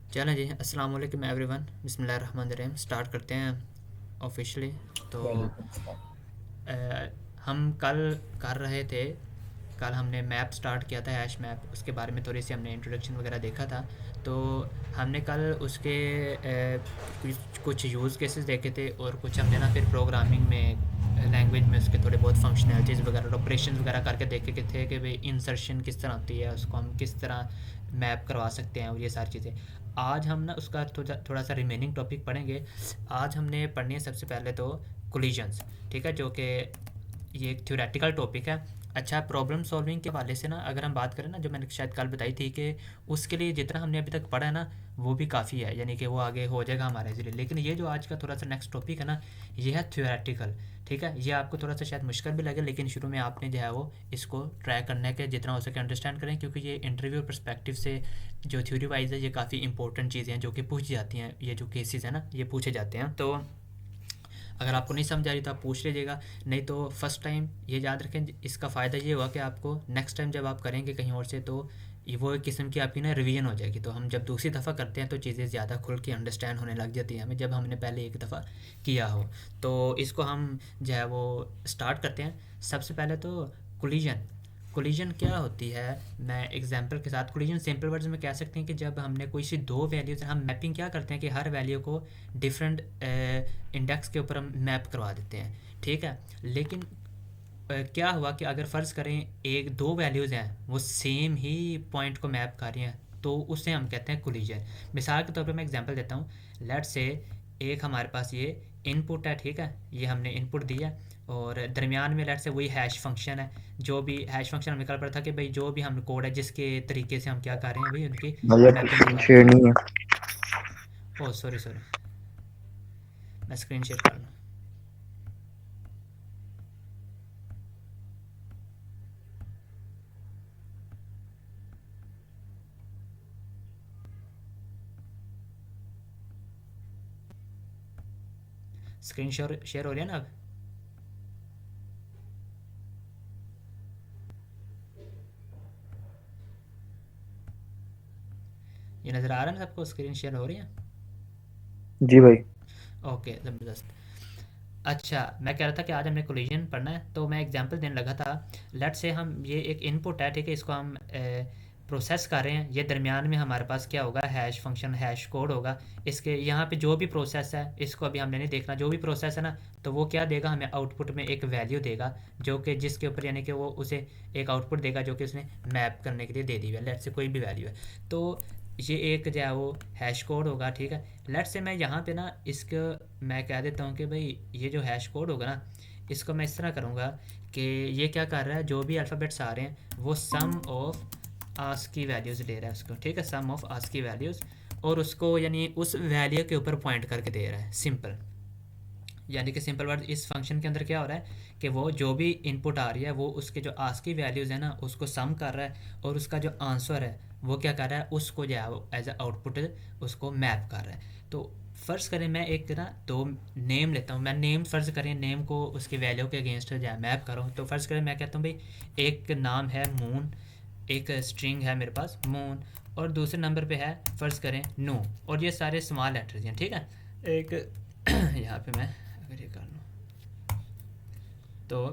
चलें जी, अस्सलाम वालेकुम एवरीवन। बिस्मिल्लाहिर्रहमानिर्रहीम। स्टार्ट करते हैं ऑफिशियली। तो वालेकुम सलाम। अ, हम कल कर रहे थे, कल हमने मैप स्टार्ट किया था, हैश मैप। उसके बारे में थोड़ी सी हमने इंट्रोडक्शन वगैरह देखा था। तो हमने कल उसके कुछ यूज़ केसेस देखे थे, और कुछ हमने ना फिर प्रोग्रामिंग में लैंग्वेज में उसके थोड़े बहुत फंक्शनैलिटीज़ वगैरह ऑपरेशन वगैरह करके देखे के थे कि भाई इंसर्शन किस तरह होती है, उसको हम किस तरह मैप करवा सकते हैं, और ये सारी चीज़ें। आज हम ना उसका थोड़ा थोड़ा सा रिमेनिंग टॉपिक पढ़ेंगे। आज हमने पढ़नी है सबसे पहले तो कोलिजन्स, ठीक है, जो कि ये एक थ्योरेटिकल टॉपिक है। अच्छा, प्रॉब्लम सॉल्विंग के हवाले से ना अगर हम बात करें ना, जो मैंने शायद कल बताई थी कि उसके लिए जितना हमने अभी तक पढ़ा है ना, वो भी काफ़ी है, यानी कि वो आगे हो जाएगा हमारे ज़रिए। लेकिन ये जो आज का थोड़ा सा नेक्स्ट टॉपिक है ना, ये है थ्योरेटिकल। ठीक है, ये आपको थोड़ा सा शायद मुश्किल भी लगे, लेकिन शुरू में आपने जो है वो इसको ट्राई करने के जितना हो सके अंडरस्टैंड करें, क्योंकि ये इंटरव्यू परस्पेक्टिव से जो थ्योरी वाइज है, ये काफ़ी इंपॉर्टेंट चीज़ें हैं जो कि पूछी जाती हैं। ये जो केसेस हैं ना, ये पूछे जाते हैं। तो अगर आपको नहीं समझ आ रही तो आप पूछ लीजिएगा, नहीं तो फर्स्ट टाइम ये याद रखें, इसका फ़ायदा ये हुआ कि आपको नेक्स्ट टाइम जब आप करेंगे कहीं और से, तो ये वो एक किस्म की आपकी ना रिवीजन हो जाएगी। तो हम जब दूसरी दफ़ा करते हैं तो चीज़ें ज़्यादा खुल के अंडरस्टैंड होने लग जाती हैं हमें, जब हमने पहले एक दफ़ा किया हो। तो इसको हम जो है वो स्टार्ट करते हैं। सबसे पहले तो कोलिजन। कोलिजन क्या होती है, मैं एग्जांपल के साथ, कोलिजन सिंपल वर्ड्स में कह सकते हैं कि जब हमने कोई सी दो वैल्यूज़, हम मैपिंग क्या करते हैं कि हर वैल्यू को डिफरेंट इंडेक्स के ऊपर हम मैप करवा देते हैं। ठीक है, लेकिन क्या हुआ कि अगर फ़र्ज़ करें एक दो वैल्यूज़ हैं, वो सेम ही पॉइंट को मैप कर रही हैं, तो उसे हम कहते हैं कोलिजन। मिसाल के तौर पे मैं एग्जांपल देता हूँ। लेट्स से एक हमारे पास ये इनपुट है, ठीक है, ये हमने इनपुट दिया, और दरमियान में लेट्स से वही हैश फंक्शन है। जो भी हैश फंक्शन हमें निकल पड़ा था कि भाई जो भी हम कोड है जिसके तरीके से हम क्या कर रहे हैं भाई, उनकी भाई आपकी मैपिंग स्क्रीन करवा रहे शेयर हैं। नहीं है। ओह सॉरी सॉरी, मैं स्क्रीन शेयर कर लूँ। स्क्रीन शेयर शेयर हो रही है ना अब? ये नज़र आ रहा है ना सबको, स्क्रीन शेयर हो रही है? जी भाई। ओके, ज़बरदस्त। अच्छा, मैं कह रहा था कि आज हमने कोलिजन पढ़ना है, तो मैं एग्जांपल देने लगा था। लेट से हम ये एक इनपुट है, ठीक है, इसको हम प्रोसेस कर रहे हैं। ये दरमियान में हमारे पास क्या होगा, हैश फंक्शन, हैश कोड होगा। इसके यहाँ पे जो भी प्रोसेस है, इसको अभी हमने नहीं देखना। जो भी प्रोसेस है ना, तो वो क्या देगा हमें, आउटपुट में एक वैल्यू देगा, जो कि जिसके ऊपर यानी कि वो उसे एक आउटपुट देगा जो कि उसने मैप करने के लिए दे दी है। लेट से कोई भी वैल्यू है, तो ये एक जो है वो हैश कोड होगा। ठीक है, लेट से मैं यहाँ पे ना इसको मैं कह देता हूँ कि भाई ये जो हैश कोड होगा ना, इसको मैं इस तरह करूँगा कि ये क्या कर रहा है, जो भी अल्फ़ाबेट्स आ रहे हैं वो सम ऑफ आस्क की वैल्यूज़ ले रहा है उसको। ठीक है, सम ऑफ आस्क की वैल्यूज़, और उसको यानी उस वैल्यू के ऊपर पॉइंट करके दे रहा है, सिंपल। यानी कि सिंपल वर्ड, इस फंक्शन के अंदर क्या हो रहा है कि वो जो भी इनपुट आ रही है वो उसके जो आस्क की वैल्यूज़ है ना, उसको सम कर रहा है, और उसका जो आंसर है वो क्या कर रहा है, उसको जो है वो एज ए आउटपुट उसको मैप कर रहा है। तो फ़र्ज़ करें मैं एक ना दो नेम लेता हूँ। मैं नेम फ़र्ज़ करें, नेम को उसकी वैल्यू के अगेंस्ट जो है मैप करूँ, तो फ़र्ज़ करें मैं कहता हूँ भाई एक नाम है मून, एक स्ट्रिंग है मेरे पास मून, और दूसरे नंबर पे है फ़र्ज़ करें नो, और ये सारे स्मॉल लेटर्स हैं। ठीक है, एक यहाँ पे मैं अगर ये कर लूँ, तो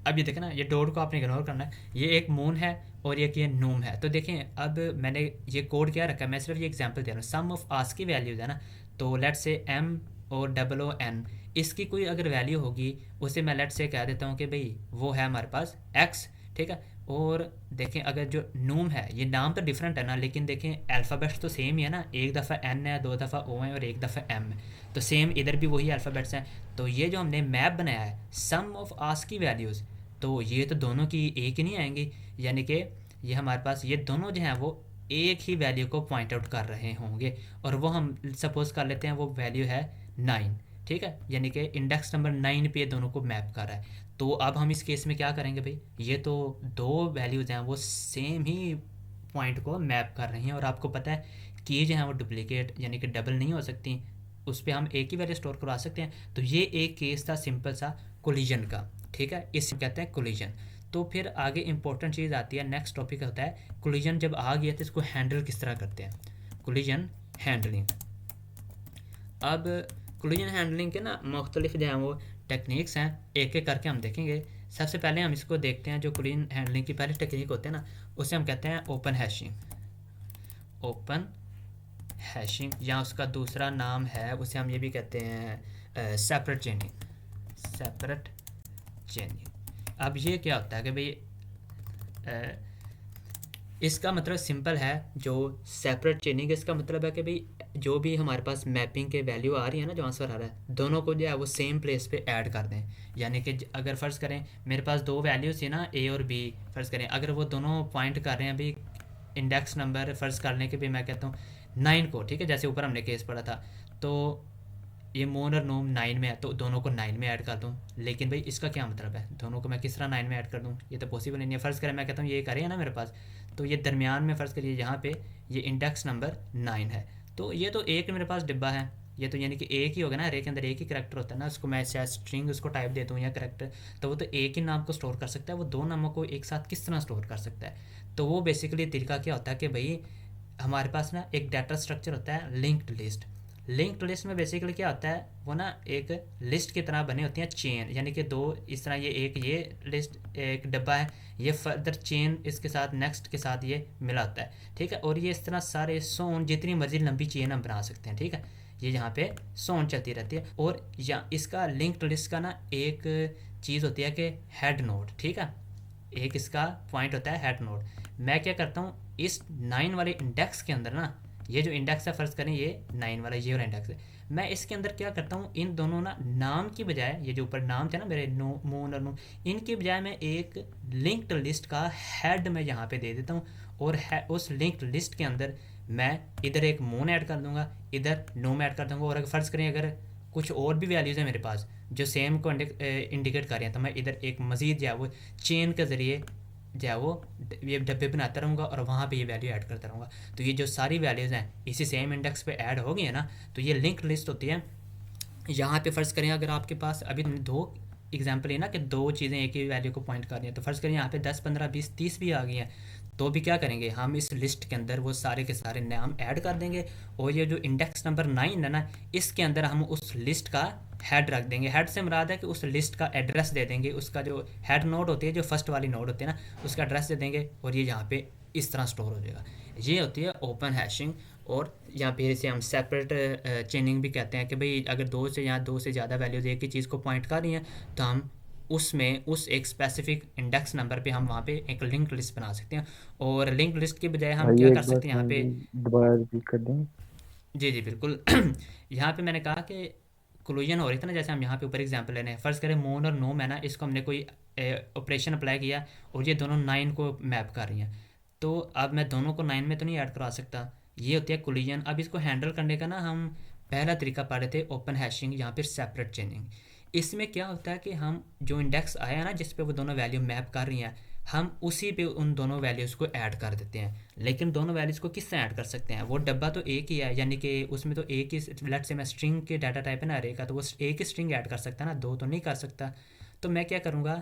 अब ये देखें ना, ये डॉट को आपने इग्नोर करना है। ये एक मून है और एक ये नूम है। तो देखें, अब मैंने ये कोड क्या रखा है, मैं सिर्फ ये एग्जांपल दे रहा हूँ। सम ऑफ आस्क की वैल्यूज़ है ना, तो लेट से एम और डबल ओ एन, इसकी कोई अगर वैल्यू होगी, उसे मैं लेट से कह देता हूँ कि भाई वो है हमारे पास एक्स। ठीक है, और देखें अगर जो नूम है, ये नाम तो डिफरेंट है ना, लेकिन देखें अल्फ़ाबेट्स तो सेम ही है ना, एक दफ़ा एन है, दो दफ़ा ओ है, और एक दफ़ा एम है, तो सेम इधर भी वही अल्फ़ाबेट्स हैं। तो ये जो हमने मैप बनाया है सम ऑफ आस्क की वैल्यूज़, तो ये तो दोनों की एक ही नहीं आएंगी, यानी कि ये हमारे पास ये दोनों जो हैं वो एक ही वैल्यू को पॉइंट आउट कर रहे होंगे, और वो हम सपोज कर लेते हैं वो वैल्यू है 9। ठीक है, यानी कि इंडेक्स नंबर 9 पे ये दोनों को मैप कर रहा है। तो अब हम इस केस में क्या करेंगे भाई, ये तो दो वैल्यूज़ हैं वो सेम ही पॉइंट को मैप कर रही हैं, और आपको पता है कि जो है वो डुप्लीकेट यानी कि डबल नहीं हो सकती, उस पर हम एक ही वैल्यू स्टोर करवा सकते हैं। तो ये एक केस था सिंपल सा कोलिजन का। ठीक है, इसे कहते हैं कोलिजन। तो फिर आगे इंपॉर्टेंट चीज़ आती है, नेक्स्ट टॉपिक होता है कोलिजन। जब आ गया तो इसको हैंडल किस तरह करते हैं। Collision handling. अब कोलिजन हैंडलिंग के ना मुख्तलिफ जो हैं वो टेक्निक्स हैं, एक एक करके हम देखेंगे। सबसे पहले हम इसको देखते हैं, जो कोलिजन हैंडलिंग की पहली टेक्निक होते हैं ना, उसे हम कहते हैं ओपन हैशिंग। ओपन हैशिंग, या उसका दूसरा नाम है, उसे हम ये भी कहते हैं सेपरेट चेनिंग। सेपरेट चेनिंग। अब ये क्या होता है कि भाई इसका मतलब सिंपल है। जो सेपरेट चेनिंग, इसका मतलब है कि भाई जो भी हमारे पास मैपिंग के वैल्यू आ रही है ना, जो आंसर आ रहा है, दोनों को जो है वो सेम प्लेस पे ऐड कर दें। यानी कि अगर फ़र्ज़ करें मेरे पास दो वैल्यूज़ थी ना, ए और बी, फ़र्ज़ करें अगर वो दोनों पॉइंट कर रहे हैं अभी इंडेक्स नंबर फ़र्ज़ करने के भी, मैं कहता हूँ 9 को, ठीक है, जैसे ऊपर हमने केस पढ़ा था, तो ये मोन और नोम 9 में है तो दोनों को 9 में ऐड कर दूँ। लेकिन भाई इसका क्या मतलब है, दोनों को मैं किस तरह 9 में ऐड कर दूँ, ये तो पॉसिबल नहीं है। फ़र्ज़ करें मैं कहता हूँ ये एक अरे है ना मेरे पास, तो ये दरमियान में फ़र्ज़ करिए यहाँ पे ये इंडेक्स नंबर 9 है, तो ये तो एक मेरे पास डिब्बा है, ये तो यानी कि एक ही होगा ना, अरे के अंदर एक ही करैक्टर होता है ना, उसको मैं शायद स्ट्रिंग उसको टाइप दे दूँ या करैक्टर, तो वो तो एक ही नाम को स्टोर कर सकता है, वो दो नामों को एक साथ किस तरह स्टोर कर सकता है। तो वो बेसिकली तरीका क्या होता है कि भाई हमारे पास ना एक डाटा स्ट्रक्चर होता है लिंक्ड लिस्ट। लिंक्ड लिस्ट में बेसिकली क्या होता है, वो ना एक लिस्ट की तरह बनी होती है चेन, यानी कि दो इस तरह, ये एक ये लिस्ट एक डब्बा है, ये फर्दर चेन इसके साथ नेक्स्ट के साथ ये मिला होता है, ठीक है। और ये इस तरह सारे सोन जितनी मर्जी लंबी चेन हम बना सकते हैं, ठीक है, ये यहाँ पे सोन चलती रहती है। और या इसका लिंक्ड लिस्ट का ना एक चीज़ होती है कि हेड नोड, ठीक है, एक इसका पॉइंट होता है हेड नोड। मैं क्या करता हूँ इस 9 वाले इंडेक्स के अंदर ना, ये जो इंडेक्स है फ़र्ज़ करें ये 9 वाला ये वाला इंडेक्स है, मैं इसके अंदर क्या करता हूँ, इन दोनों ना नाम की बजाय, ये जो ऊपर नाम थे ना मेरे नो मून और नून, इनकी बजाय मैं एक लिंक्ड लिस्ट का हेड मैं यहाँ पे दे देता हूँ। और उस लिंक्ड लिस्ट के अंदर मैं इधर एक मून ऐड कर दूंगा, इधर नोम ऐड कर दूंगा। और अगर फ़र्ज़ करें अगर कुछ और भी वैल्यूज़ हैं मेरे पास जो सेम को इंडिकेट कर रहे हैं, तो मैं इधर एक मज़ीद जो है वो चेन के ज़रिए जो है वो ये डब्बे बनाता रहूँगा और वहाँ पे ये वैल्यू ऐड करता रहूँगा। तो ये जो सारी वैल्यूज़ हैं इसी सेम इंडेक्स पे ऐड हो गई है ना, तो ये लिंक लिस्ट होती है। यहाँ पे फ़र्ज़ करें अगर आपके पास अभी दो एग्जांपल है ना कि दो चीज़ें एक ही वैल्यू को पॉइंट कर रही हैं, तो फ़र्ज़ करें यहाँ पे 10 15 20 30 भी आ गई हैं, तो भी क्या करेंगे हम इस लिस्ट के अंदर वो सारे के सारे नाम ऐड कर देंगे। और ये जो इंडेक्स नंबर 9 है ना, इसके अंदर हम उस लिस्ट का हेड रख देंगे। हेड से मुराद है कि उस लिस्ट का एड्रेस दे देंगे, उसका जो हेड नोड होती है, जो फर्स्ट वाली नोड होती है ना, उसका एड्रेस दे देंगे और ये यहाँ पे इस तरह स्टोर हो जाएगा। ये होती है ओपन हैशिंग। और यहाँ पे इसे हम सेपरेट चेनिंग भी कहते हैं कि भाई अगर दो से या दो से ज़्यादा वैल्यूज़ एक ही चीज़ को पॉइंट कर रही हैं, तो हम उसमें उस एक स्पेसिफिक इंडेक्स नंबर पे हम वहाँ पे एक लिंक लिस्ट बना सकते हैं। और लिंक लिस्ट के बजाय हम भाई क्या कर एक बार सकते हैं यहाँ पे। काइंडली दोबारा रिपीट कर देंगे। जी जी बिल्कुल। यहाँ पे मैंने कहा कि कोलिजन हो रही थी ना, जैसे हम यहाँ पे ऊपर एग्जांपल लेने हैं, फ़र्ज़ करें मोन और नोम है ना, इसको हमने कोई ऑपरेशन अप्लाई किया और ये दोनों 9 को मैप कर रही हैं, तो अब मैं दोनों को 9 में तो नहीं ऐड करवा सकता। ये होती है कोलिजन। अब इसको हैंडल करने का ना हम पहला तरीका पढ़ रहे थे ओपन हैशिंग या फिर सेपरेट चेनिंग। इसमें क्या होता है कि हम जो इंडेक्स आया ना जिस पे वो दोनों वैल्यू मैप कर रही हैं, हम उसी पे उन दोनों वैल्यूज़ को ऐड कर देते हैं। लेकिन दोनों वैल्यूज़ को किससे ऐड कर सकते हैं, वो डब्बा तो एक ही है, यानी कि उसमें तो एक ही, लेट से मैं स्ट्रिंग के डाटा टाइप है ना अरे का, तो वो एक ही स्ट्रिंग ऐड कर सकता है ना, दो तो नहीं कर सकता। तो मैं क्या करूँगा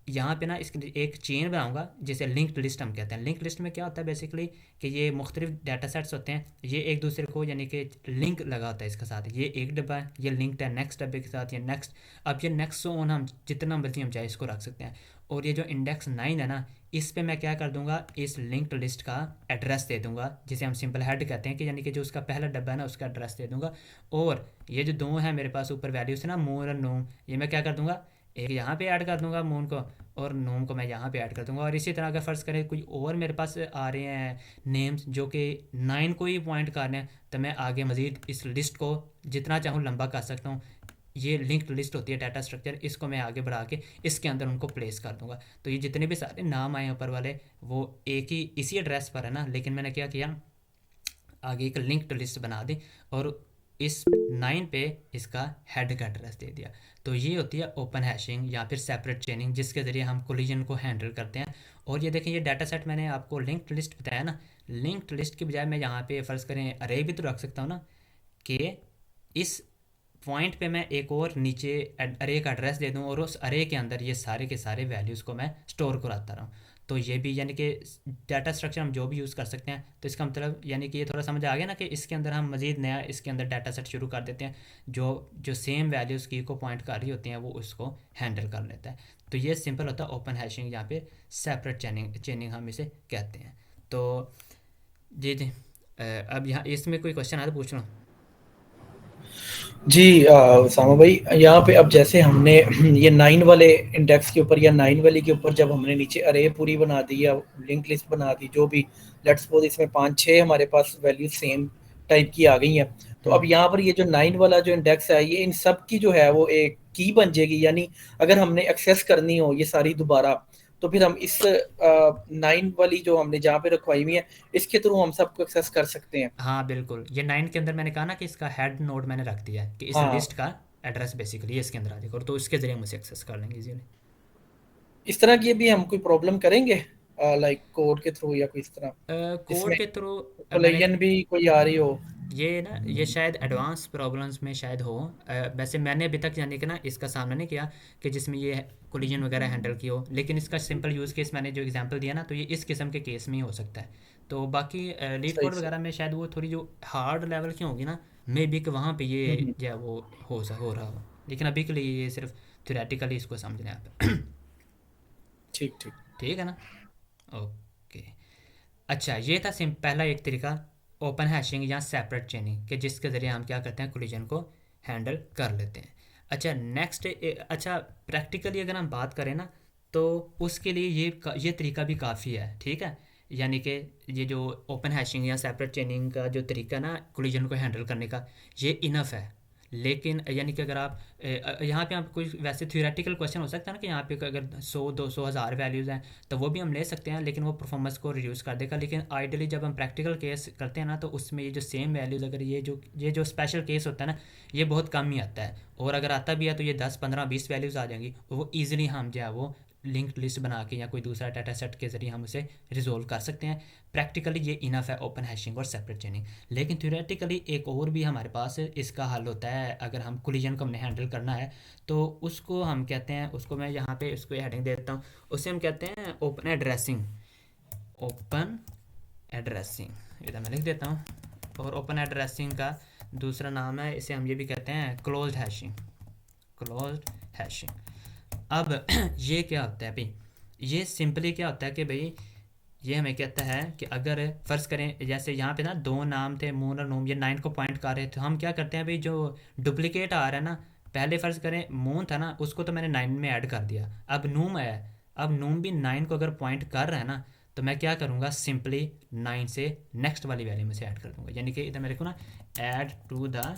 यहाँ पे ना इसकी एक चेन बनाऊंगा जिसे लिंक्ड लिस्ट हम कहते हैं। लिंक्ड लिस्ट में क्या होता है बेसिकली कि ये मुख्तलिफ डाटा सेट्स होते हैं, ये एक दूसरे को यानी कि लिंक लगा होता है इसके साथ, ये एक डब्बा है, ये लिंक्ड है नेक्स्ट डब्बे के साथ, ये नेक्स्ट। अब ये नेक्स्ट ऑन हम जितना मर्जी हम चाहे इसको रख सकते हैं। और ये जो इंडेक्स 9 है ना, इस पे मैं क्या कर दूंगा, इस लिंक्ड लिस्ट का एड्रेस दे दूंगा जिसे हम सिंपल हेड कहते हैं, कि यानी कि जो उसका पहला डब्बा है ना उसका एड्रेस दे दूंगा। और ये जो दो है मेरे पास ऊपर वैल्यूज है ना, मोर और नोम, ये मैं क्या कर दूंगा, एक यहाँ पे ऐड कर दूंगा मून को, और नोम को मैं यहाँ पे ऐड कर दूंगा। और इसी तरह अगर फ़र्ज़ करें कोई और मेरे पास आ रहे हैं नेम्स जो कि 9 को ही पॉइंट कर रहे हैं, तो मैं आगे मज़ीद इस लिस्ट को जितना चाहूँ लंबा कर सकता हूँ। ये लिंक्ड लिस्ट होती है डाटा स्ट्रक्चर, इसको मैं आगे बढ़ा के इसके अंदर उनको प्लेस कर दूंगा। तो ये जितने भी सारे नाम आए ऊपर वाले वो एक ही इसी एड्रेस पर है ना, लेकिन मैंने क्या किया आगे एक लिंक्ड लिस्ट बना दी और इस 9 पे इसका हेड का एड्रेस दे दिया। तो ये होती है ओपन हैशिंग या फिर सेपरेट चेनिंग, जिसके ज़रिए हम कोलिजन को हैंडल करते हैं। और ये देखें ये डाटा सेट मैंने आपको लिंक्ड लिस्ट बताया ना, लिंक्ड लिस्ट के बजाय मैं यहाँ पे फ़र्ज़ करें अरे भी तो रख सकता हूँ ना, कि इस पॉइंट पे मैं एक और नीचे अरे का एड्रेस दे दूँ और उस अरे के अंदर ये सारे के सारे वैल्यूज़ को मैं स्टोर कराता रहूँ। तो ये भी यानी कि डाटा स्ट्रक्चर हम जो भी यूज़ कर सकते हैं, तो इसका मतलब यानी कि ये थोड़ा समझ आ गया ना कि इसके अंदर हम मज़ीद नया इसके अंदर डाटा सेट शुरू कर देते हैं, जो जो सेम वैल्यूज़ की को पॉइंट कर रही होती हैं वो उसको हैंडल कर लेता है। तो ये सिंपल होता है ओपन हैशिंग, यहाँ पे सेपरेट चेनिंग चेनिंग हम इसे कहते हैं। तो जी जी, अब यहाँ इसमें कोई क्वेश्चन आया तो पूछ लो। जी उसामा भाई, यहाँ पे अब जैसे हमने ये 9 वाले इंडेक्स के ऊपर या 9 वाले के ऊपर जब हमने नीचे अरे पूरी बना दी या लिंक लिस्ट बना दी, जो भी लेट्स सपोज इसमें 5-6 हमारे पास वैल्यू सेम टाइप की आ गई हैं, तो अब यहाँ पर ये जो 9 वाला जो इंडेक्स है ये इन सब की जो है वो एक की बन जाएगी। यानी अगर हमने एक्सेस करनी हो ये सारी दोबारा, तो फिर हम इस 9 वाली जो हमने जहाँ पे रखवाई हुई है इसके थ्रू हम सबको एक्सेस कर सकते हैं। हाँ बिल्कुल, ये 9 के अंदर मैंने कहा ना कि इसका हेड नोड मैंने रख दिया है कि इस हाँ, लिस्ट का एड्रेस बेसिकली इसके अंदर आ जाएगा, और तो इसके ज़रिए हम उसे एक्सेस कर लेंगे इजीली। इस तरह की भी हम कोई प्रॉब्लम करेंगे लाइक कोड के थ्रू या कोई इस तरह कोड जिसमें के थ्रू मैंने कोलिजन भी कोई आ रही हो। ये ना ये शायद एडवांस प्रॉब्लम्स में शायद हो। वैसे मैंने अभी तक यानी कि ना इसका सामना नहीं किया कि जिसमें ये कोलिजन वगैरह हैंडल की हो, लेकिन इसका सिंपल यूज़ केस मैंने जो एग्जांपल दिया ना, तो ये इस किस्म के केस में ही हो सकता है। तो बाकी लीड सही कोड से। वगैरह में शायद वो थोड़ी जो हार्ड लेवल की होगी ना, मे बी कि वहाँ पे ये हम्म, जो है वो हो रहा हो, लेकिन अभी के लिए ये सिर्फ थ्योरेटिकली इसको समझ लें आप। ठीक ठीक। ठीक है ना। ओके। अच्छा, ये था सिम पहला एक तरीका ओपन हैशिंग या सेपरेट चेनिंग के जिसके ज़रिए हम क्या करते हैं कोलिजन को हैंडल कर लेते हैं। अच्छा नेक्स्ट, अच्छा प्रैक्टिकली अगर हम बात करें ना, तो उसके लिए ये तरीका भी काफ़ी है, ठीक है। यानी कि ये जो ओपन हैशिंग या सेपरेट चेनिंग का जो तरीका ना कोलिजन को हैंडल करने का, ये इनफ है। लेकिन यानी कि अगर आप यहाँ पे आप कोई वैसे थ्योरेटिकल क्वेश्चन हो सकता है ना कि यहाँ पे अगर 100 200 हज़ार वैल्यूज़ हैं तो वो भी हम ले सकते हैं, लेकिन वो परफॉर्मेंस को रिड्यूस कर देगा। लेकिन आइडियली जब हम प्रैक्टिकल केस करते हैं ना, तो उसमें ये जो सेम वैल्यूज़ अगर ये जो स्पेशल केस होता है ना, ये बहुत कम ही आता है। और अगर आता भी है तो ये 10 15 20 वैल्यूज़ आ जाएंगी, और वो ईजिली हम जो है वो लिंक्ड लिस्ट बना के या कोई दूसरा डाटा सेट के ज़रिए हम उसे रिजोल्व कर सकते हैं। प्रैक्टिकली ये इनफ है ओपन हैशिंग और सेपरेट चेनिंग। लेकिन थ्योरेटिकली एक और भी हमारे पास इसका हल होता है, अगर हम कोलिजन को हमने हैंडल करना है, तो उसको हम कहते हैं, उसको मैं यहाँ पे उसको हेडिंग देता हूँ, उसे हम कहते हैं ओपन एड्रेसिंग। ओपन एड्रेसिंग इधर मैं लिख देता हूँ। और ओपन एड्रेसिंग का दूसरा नाम है, इसे हम ये भी कहते हैं क्लोज्ड हैशिंग। Closed hashing. अब ये क्या होता है भाई, ये सिंपली क्या होता है कि भाई ये हमें कहता है कि अगर फ़र्ज़ करें जैसे यहाँ पे ना दो नाम थे मून और नूम, ये 9 को पॉइंट कर रहे थे, तो हम क्या करते हैं भाई जो डुप्लीकेट आ रहा है ना, पहले फ़र्ज़ करें मून था ना, उसको तो मैंने 9 में ऐड कर दिया, अब नूम आया, अब नूम भी 9 को अगर पॉइंट कर रहा है ना, तो मैं क्या करूँगा सिंपली 9 से नेक्स्ट वाली वैल्यू में से ऐड कर दूँगा। यानी कि इधर मेरे को ना add to the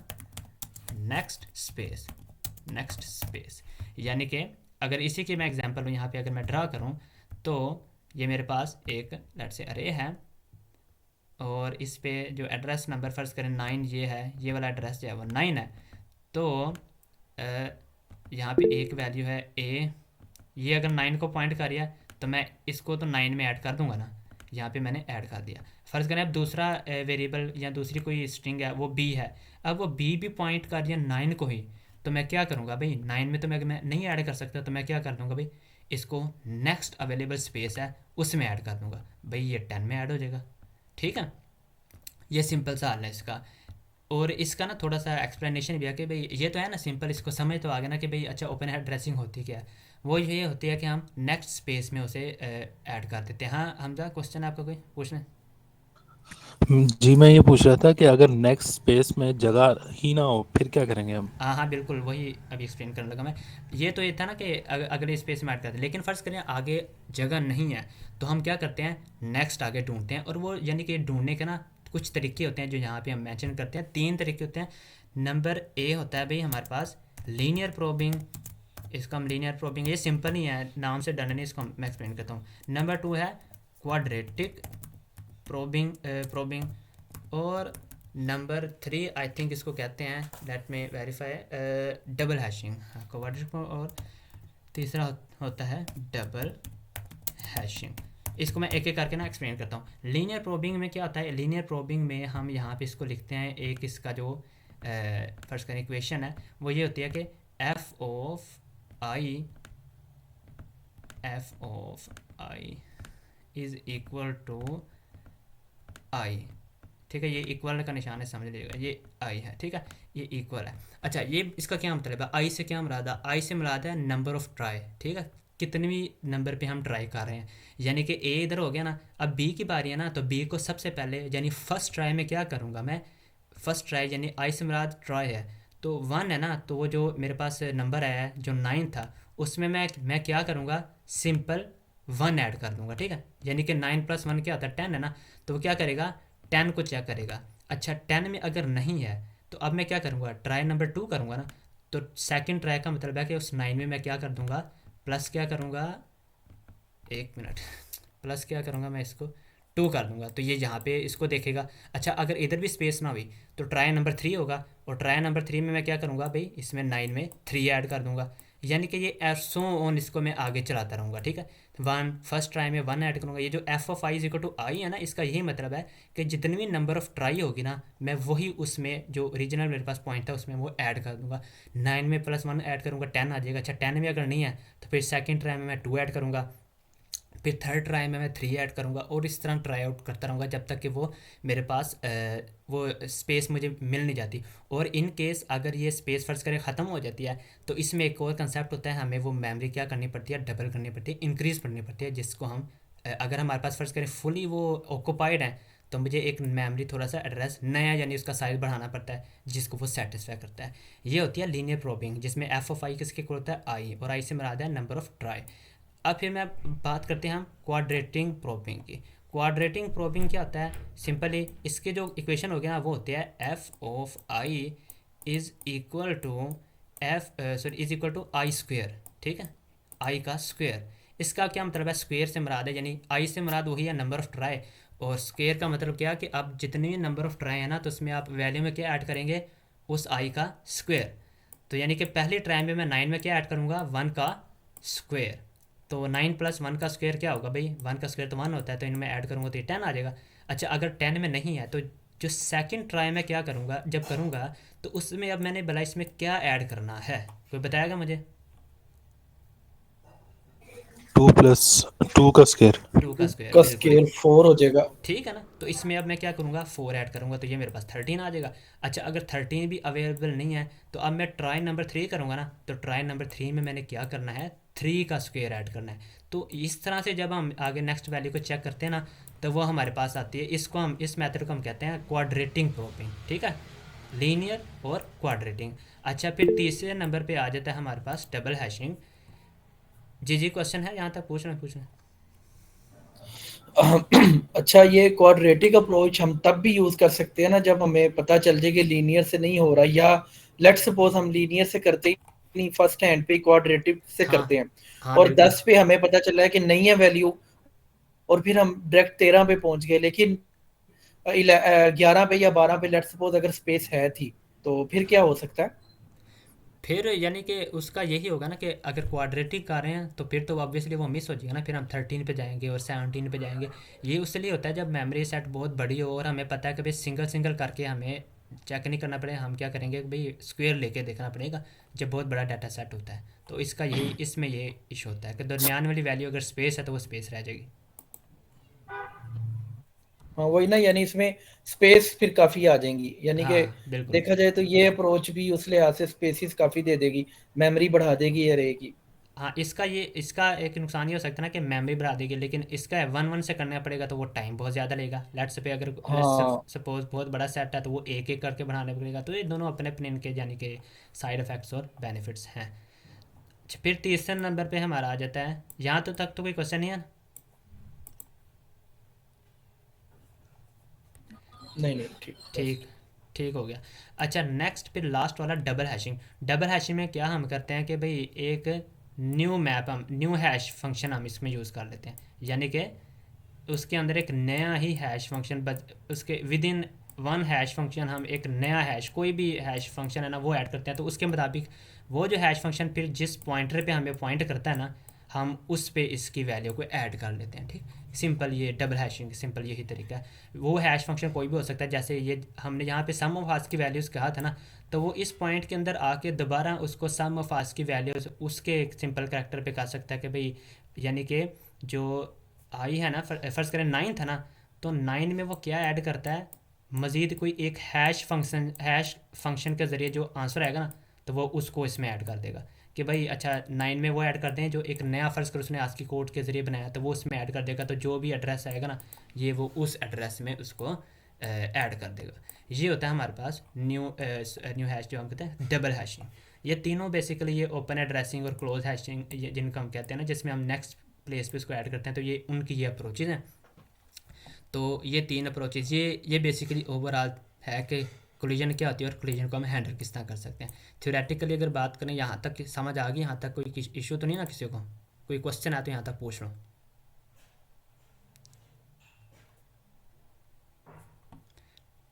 next space, next space. यानी कि अगर इसी की मैं एग्जांपल यहाँ पे अगर मैं ड्रा करूँ, तो ये मेरे पास एक लेट से अरे है, और इस पे जो एड्रेस नंबर फ़र्ज़ करें 9 ये है, ये वाला एड्रेस जो है वो 9 है। तो यहाँ पे एक वैल्यू है ए, ये अगर 9 को पॉइंट कर रहा है तो मैं इसको तो 9 में ऐड कर दूंगा ना, यहाँ पे मैंने ऐड कर दिया। फ़र्ज़ करें अब दूसरा वेरिएबल या दूसरी कोई स्ट्रिंग है वो बी है, अब वो बी भी पॉइंट कर दिया 9 को ही, तो मैं क्या करूँगा भाई 9 में तो मैं नहीं ऐड कर सकता, तो मैं क्या कर दूँगा भाई इसको नेक्स्ट अवेलेबल स्पेस है उसमें ऐड कर दूँगा, भाई ये 10 में ऐड हो जाएगा। ठीक है, ये सिंपल सा हल है इसका। और इसका ना थोड़ा सा एक्सप्लेनेशन भी है कि भाई ये तो है ना सिंपल, इसको समझ तो आ गया ना कि भाई अच्छा ओपन एड्रेसिंग होती क्या है। वो ये होती है कि हम नेक्स्ट स्पेस में उसे ऐड कर देते हैं। हाँ हमजा, क्वेश्चन आपका कोई पूछना है? जी मैं ये पूछ रहा था कि अगर नेक्स्ट स्पेस में जगह ही ना हो फिर क्या करेंगे हम। हाँ हाँ बिल्कुल, वही अभी एक्सप्लेन करने लगा मैं। ये तो ये था ना कि अगले स्पेस में ऐड करते हैं, लेकिन फ़र्ज़ करें आगे जगह नहीं है, तो हम क्या करते हैं नेक्स्ट आगे ढूंढते हैं। और वो यानी कि ढूंढने के ना कुछ तरीके होते हैं जो यहाँ पे हम मेंशन करते हैं, 3 तरीके होते हैं। नंबर ए होता है भाई हमारे पास लीनियर प्रोबिंग, इसको हम लीनियर प्रोबिंग, ये सिंपल ही है नाम से डन नहीं, इसको मैं एक्सप्लेन करता हूँ। नंबर 2 है क्वाड्रेटिक प्रोबिंग। और नंबर 3 आई थिंक इसको कहते हैं, लेट में वेरीफाई, डबल हैशिंग। क्वाड्रेटिक, और तीसरा होता है डबल हैशिंग। इसको मैं एक एक करके ना एक्सप्लेन करता हूँ। लीनियर प्रोबिंग में क्या होता है, लीनियर प्रोबिंग में हम यहाँ पे इसको लिखते हैं, एक इसका जो फर्स्ट का इक्वेशन है वो ये होती है कि f of i, f of i is equal to i. ठीक है, ये इक्वल का निशान है, समझ लीजिएगा, ये आई है। ठीक है, ये इक्वल है। अच्छा, ये इसका क्या मतलब है? आई से क्या मुराद है? आई से मुराद है नंबर ऑफ ट्राई। ठीक है, कितने भी नंबर पे हम ट्राई कर रहे हैं। यानी कि ए इधर हो गया ना, अब बी की बारी है ना, तो बी को सबसे पहले यानी फर्स्ट ट्राई में क्या करूँगा मैं? फर्स्ट ट्राई यानी आई से मुराद ट्राई है, तो वन है ना, तो वो जो मेरे पास नंबर आया है जो 9 था, उसमें मैं क्या करूँगा? सिंपल वन ऐड कर दूंगा। ठीक है, यानी कि 9 + 1 क्या होता है? 10 है ना, तो वो क्या करेगा? 10 को चेक करेगा। अच्छा, 10 में अगर नहीं है तो अब मैं क्या करूँगा? ट्राई नंबर 2 करूँगा ना, तो सेकंड ट्राई का मतलब है कि उस 9 में मैं क्या कर दूंगा? प्लस क्या करूँगा? एक मिनट, प्लस क्या करूँगा मैं? इसको 2 कर दूंगा, तो ये यहाँ पे इसको देखेगा। अच्छा, अगर इधर भी स्पेस ना हुई तो ट्राई नंबर 3 होगा, और ट्राई नंबर 3 में मैं क्या करूँगा भाई? इसमें 9 में 3 ऐड कर दूंगा। यानी कि ये एफ सो ऑन, इसको मैं आगे चलाता रहूँगा। ठीक है, वन फर्स्ट ट्राई में वन ऐड करूँगा। ये जो f of i is equal to i है ना, इसका यही मतलब है कि जितनी भी नंबर ऑफ ट्राई होगी ना, मैं वही उसमें जो ओरिजिनल मेरे पास पॉइंट था उसमें वो ऐड कर दूंगा। 9 में +1 ऐड करूँगा, 10 आ जाएगा। अच्छा, 10 में अगर नहीं है तो फिर सेकंड ट्राई में मैं 2 ऐड करूँगा, फिर थर्ड ट्राई में मैं 3 ऐड करूँगा, और इस तरह ट्राई आउट करता रहूँगा जब तक कि वो मेरे पास वो स्पेस मुझे मिल नहीं जाती। और इन केस अगर ये स्पेस फर्ज करें ख़त्म हो जाती है, तो इसमें एक और कंसेप्ट होता है, हमें वो मेमोरी क्या करनी पड़ती है? डबल करनी पड़ती है, इंक्रीज़ करनी पड़ती है, जिसको हम अगर हमारे पास फ़र्ज़ करें फुली वो ऑक्यूपाइड है, तो मुझे एक मेमोरी थोड़ा सा एड्रेस नया यानी उसका साइज़ बढ़ाना पड़ता है, जिसको वो सेटिस्फाई करता है। ये होती है लीनियर प्रोबिंग, जिसमें एफ ऑफ आई किसके इक्वल होता है? आई, और आई से मुराद है नंबर ऑफ ट्राई। अब फिर मैं बात करते हैं हम क्वाड्रेटिंग प्रोबिंग की। क्वाड्रेटिंग प्रोबिंग क्या होता है? सिंपली इसके जो इक्वेशन हो गया ना, वो होते हैं f of i is equal to is equal to i square. ठीक है, आई का स्क्वेयर। इसका क्या मतलब है? स्क्वेयर से मुराद है यानी आई से मुराद वही है नंबर ऑफ ट्राई, और स्क्वेयर का मतलब क्या है कि अब जितने भी नंबर ऑफ ट्राई है ना, तो उसमें आप वैल्यू में क्या ऐड करेंगे? उस आई का स्क्वेयर। तो यानी कि पहली ट्राई में मैं 9 में क्या ऐड करूँगा? 1 का स्क्वेयर। तो 9 + 1 का स्क्वायर क्या होगा भाई? 1 का स्क्वायर तो 1 होता है, तो इनमें ऐड करूँगा तो ये 10 आ जाएगा। अच्छा, अगर 10 में नहीं है तो जो सेकंड ट्राई में क्या करूँगा? जब करूँगा तो उसमें अब मैंने बोला इसमें क्या ऐड करना है, कोई बताएगा मुझे? 2 2 का स्क्वायर। 2 का स्क्वायर, का बिल्कुल। स्केल 4 हो जाएगा। ठीक है ना, तो इसमें अब मैं क्या करूँगा? 4 ऐड करूँगा, तो ये मेरे पास 13 आ जाएगा। अच्छा, अगर 13 भी अवेलेबल नहीं है तो अब मैं ट्राई नंबर 3 करूँगा ना, तो ट्राई नंबर 3 में मैंने क्या करना है? 3 का स्क्वायर ऐड करना है। तो इस तरह से जब हम आगे नेक्स्ट वैल्यू को चेक करते हैं ना, तो वो हमारे पास आती है। इसको हम, इस मेथड को हम कहते हैं क्वाड्रेटिंग प्रोबिंग। ठीक है, लीनियर और क्वाड्रेटिंग। अच्छा, फिर तीसरे नंबर पे आ जाता है हमारे पास डबल हैशिंग। जी जी, क्वेश्चन है यहाँ तक? पूछ रहे हैं। अच्छा, ये क्वाड्रेटिक अप्रोच हम तब भी यूज कर सकते हैं ना, जब हमें पता चल जाए कि लीनियर से नहीं हो रहा, या लेट्स सपोज हम लीनियर से करते ही नहीं, फर्स्ट हैंड पे क्वाड्रेटिक से हाँ करते हैं, हाँ, और बिल्कुल। 10 पे हमें पता चला है कि नहीं है वैल्यू, और फिर हम डायरेक्ट 13 पे पहुंच गए, लेकिन 11 पे या 12 पे लेट्स सपोज अगर स्पेस है थी, तो फिर क्या हो सकता है? फिर यानी कि उसका यही होगा ना कि अगर क्वाड्रेटिक कर रहे हैं तो फिर तो ऑब्वियसली वो मिस हो जाएगा ना, फिर हम 13 पे जाएंगे और 17 पे जाएंगे। ये उसके लिए होता है जब मेमोरी सेट बहुत बड़ी हो और हमें पता है कि भाई सिंगल सिंगल करके हमें चेक नहीं करना पड़ेगा, हम क्या करेंगे कि भाई स्क्वायर लेके देखना पड़ेगा जब बहुत बड़ा डाटा सेट होता है। तो इसका यही, इसमें ये इशू होता है कि दरमियान वाली वैल्यू अगर स्पेस है तो वो स्पेस रह जाएगी। हाँ वही ना, यानी इसमें स्पेस फिर काफी आ जाएंगी, यानी कि हाँ, बिल्कुल। देखा जाए तो ये अप्रोच भी उस लिहाज से स्पेसिस काफी दे देगी, मेमोरी बढ़ा देगी अरे की। हाँ, इसका एक नुकसान ये हो सकता है ना कि मेमोरी बढ़ा देगी, लेकिन इसका 1 1 से करना पड़ेगा तो वो टाइम बहुत ज़्यादा लेगा। लेट्स पे अगर हाँ सपोज बहुत बड़ा सेट है तो वो एक एक करके बढ़ाना पड़ेगा। तो ये दोनों अपने अपने इनके यानी कि साइड इफ़ेक्ट्स और बेनिफिट्स हैं। अच्छा, फिर तीसरे नंबर पे हमारा आ जाता है, यहाँ तो तक तो कोई क्वेश्चन नहीं है ना? नहीं नहीं ठीक बस। ठीक, ठीक हो गया। अच्छा, नेक्स्ट फिर लास्ट वाला डबल हैशिंग। डबल हैशिंग में क्या हम करते हैं कि भाई एक न्यू मैप, हम न्यू हैश फंक्शन हम इसमें यूज़ कर लेते हैं, यानी कि उसके अंदर एक नया ही हैश फंक्शन उसके with in one hash function हम एक नया हैश, कोई भी हैश फंक्शन है ना, वो ऐड करते हैं। तो उसके मुताबिक वो जो हैश फंक्शन फिर जिस पॉइंटर पे हमें पॉइंट करता है ना, हम उस पे इसकी वैल्यू को ऐड कर लेते हैं। ठीक, सिंपल ये डबल हैशिंग सिंपल यही तरीका है। वो हैश फंक्शन कोई भी हो सकता है, जैसे ये हमने यहाँ पे सम ऑफ आस्क की वैल्यूज़ कहा था ना, तो वो इस पॉइंट के अंदर आके दोबारा उसको सम ऑफ आस्क की वैल्यूज़ उसके एक सिंपल करेक्टर पे कह सकता है कि भाई, यानी कि जो आई है ना, फ़र्ज़ करें 9 था ना, तो 9 में वो क्या ऐड करता है, मज़ीद कोई एक हैश फंक्शन के ज़रिए जो आंसर आएगा ना, तो वो उसको इसमें ऐड कर देगा कि भाई अच्छा 9 में वो ऐड कर दें जो एक नया फ़र्ज़ कर उसने आस्की कोड के ज़रिए बनाया, तो वो उसमें ऐड कर देगा, तो जो भी एड्रेस आएगा ना, ये वो उस एड्रेस में उसको ऐड कर देगा। ये होता है हमारे पास न्यू हैश, जो हम कहते हैं डबल हैशिंग। ये तीनों बेसिकली ये ओपन एड्रेसिंग और क्लोज हैशिंग, ये जिनको हम कहते हैं ना, जिसमें हम नेक्स्ट प्लेस पे उसको ऐड करते हैं, तो ये उनकी ये अप्रोचेज़ हैं। तो ये तीन अप्रोचेज़, ये बेसिकली ओवरऑल है कि कोलिजन क्या होती है और कोलिजन को हम हैंडल किस तरह कर सकते हैं। थ्योरेटिकली अगर बात करें, यहाँ तक समझ आ गई, यहाँ तक कोई इशू तो नहीं ना किसी को, कोई क्वेश्चन है तो यहाँ तक पूछ लो।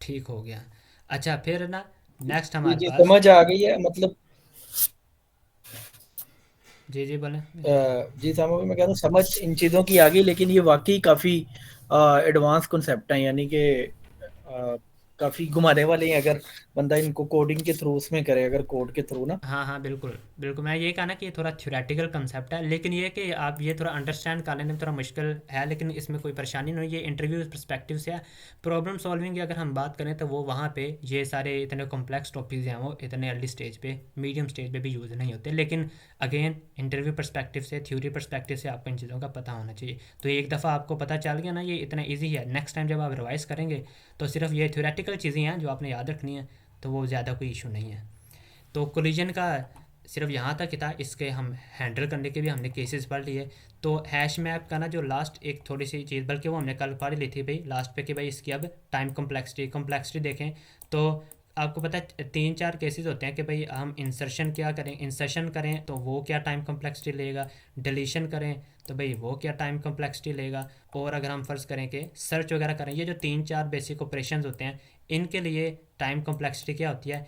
ठीक हो गया। अच्छा फिर ना नेक्स्ट जी हमारे जी पास, समझ आ गई है मतलब। जी जी बोलें। जी साहब, मैं कह रहा हूँ समझ इन चीज़ों की आ गई, लेकिन ये वाकई काफ़ी एडवांस कॉन्सेप्ट हैं, यानी कि काफ़ी घुमाने वाले हैं अगर बंदा इनको कोडिंग के थ्रू उसमें करे, अगर कोड के थ्रू ना। हाँ हाँ बिल्कुल बिल्कुल, मैं ये कहा ना कि ये थोड़ा थ्योरेटिकल कंसेप्ट है, लेकिन ये कि आप ये थोड़ा अंडरस्टैंड कर लेने में थोड़ा मुश्किल है, लेकिन इसमें कोई परेशानी नहीं। ये इंटरव्यू पर्सपेक्टिव से है। प्रॉब्लम सॉल्विंग की अगर हम बात करें तो वो वहाँ पे ये सारे इतने कॉम्प्लेक्स टॉपिक्स हैं, वो इतने अर्ली स्टेज पे, मीडियम स्टेज पे भी यूज़ नहीं होते, लेकिन अगेन इंटरव्यू पर्सपेक्टिव से, थ्योरी पर्सपेक्टिव से आपको इन चीज़ों का पता होना चाहिए। तो एक दफ़ा आपको पता चल गया ना, ये इतना ईजी है, नेक्स्ट टाइम जब आप रिवाइज़ करेंगे तो सिर्फ ये थ्योरेटिकल चीज़ें हैं जो आपने याद रखनी है, तो वो ज़्यादा कोई इशू नहीं है। तो कोलिजन का सिर्फ यहाँ तक ही था, इसके हम हैंडल करने के भी हमने केसेस पढ़ लिए। तो हैश मैप का ना जो लास्ट एक थोड़ी सी चीज़, बल्कि वो हमने कल पढ़ ली थी भाई लास्ट पे, कि भाई इसकी अब टाइम कम्प्लेक्सिटी देखें तो आपको पता है 3-4 केसेस होते हैं कि भाई हम इंसर्शन क्या करें, इंसर्शन करें तो वो क्या टाइम कम्प्लेक्सिटी लेगा, डिलीशन करें तो भाई वो क्या टाइम कम्प्लेक्सिटी लेगा, और अगर हम फ़र्ज़ करें कि सर्च वगैरह करें, ये जो 3-4 बेसिक ऑपरेशंस होते हैं, इनके लिए टाइम कम्प्लेक्सिटी क्या होती है।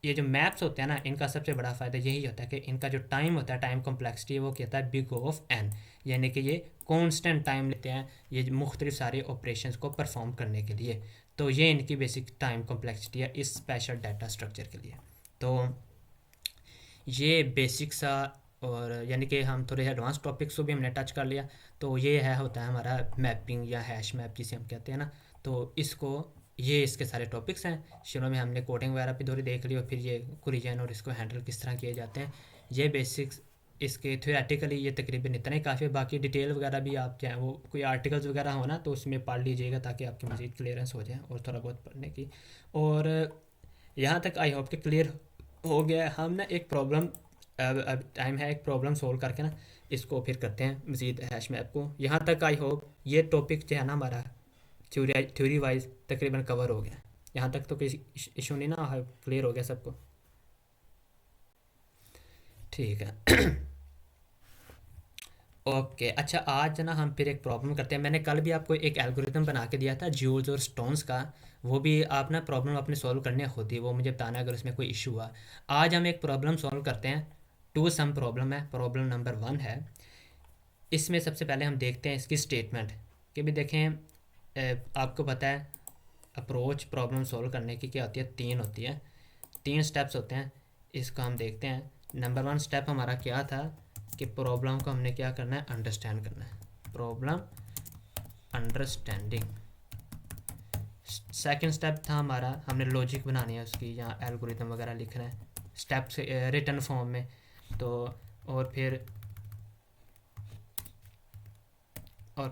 ये जो मैप्स होते हैं ना, इनका सबसे बड़ा फ़ायदा यही होता है कि इनका जो टाइम होता है, टाइम कम्प्लेक्सिटी, वो कहता है बिग ऑफ एन, यानी कि ये कॉन्स्टेंट टाइम लेते हैं ये मुख्तलिफ सारे ऑपरेशंस को परफॉर्म करने के लिए। तो ये इनकी बेसिक टाइम कम्प्लेक्सिटी है इस स्पेशल डाटा स्ट्रक्चर के लिए। तो ये बेसिक सा, और यानी कि हम थोड़े एडवांस टॉपिक्स को भी हमने टच कर लिया। तो ये है होता है हमारा मैपिंग या हैश मैप जिसे हम कहते हैं ना। तो इसको, ये इसके सारे टॉपिक्स हैं। शुरू में हमने कोडिंग वगैरह भी थोड़ी देख ली, और फिर ये कोलिजन और इसको हैंडल किस तरह किए जाते हैं, ये बेसिक्स इसके थ्योरेटिकली ये तकरीबन इतना ही काफ़ी है। बाकी डिटेल वगैरह भी आप चाहें वो कोई आर्टिकल्स वगैरह हो ना, तो उसमें पढ़ लीजिएगा ताकि आपकी मज़ीद क्लियरेंस हो जाए और थोड़ा बहुत पढ़ने की। और यहाँ तक आई होप कि क्लियर हो गया है। हम ना एक प्रॉब्लम, अब टाइम है एक प्रॉब्लम सोल्व करके ना इसको फिर करते हैं मज़ीद हैश मैप को। यहाँ तक आई होप ये टॉपिक जो है ना हमारा थ्योरी वाइज तकरीबन कवर हो गया। यहाँ तक तो कोई इशू नहीं ना, क्लियर हो गया सबको। ठीक है। ओके अच्छा, आज ना हम फिर एक प्रॉब्लम करते हैं। मैंने कल भी आपको एक एल्गोरिथम बना के दिया था ज्यूल्स और स्टोन्स का, वो भी आप ना प्रॉब्लम अपने सॉल्व करनी होती है, वो मुझे बताना अगर उसमें कोई इशू हुआ। आज हम एक प्रॉब्लम सॉल्व करते हैं, टू सम प्रॉब्लम है, प्रॉब्लम नंबर 1 है। इसमें सबसे पहले हम देखते हैं इसकी स्टेटमेंट कि भी देखें, आपको पता है अप्रोच प्रॉब्लम सॉल्व करने की क्या होती है, 3 होती है, 3 स्टेप्स होते हैं। इसको हम देखते हैं। नंबर 1 स्टेप हमारा क्या था कि प्रॉब्लम को हमने क्या करना है, अंडरस्टैंड करना है, प्रॉब्लम अंडरस्टैंडिंग। सेकंड स्टेप था हमारा, हमने लॉजिक बनानी है उसकी, या एल्गोरिथम वगैरह लिखना है स्टेप्स रिटन फॉर्म में। तो और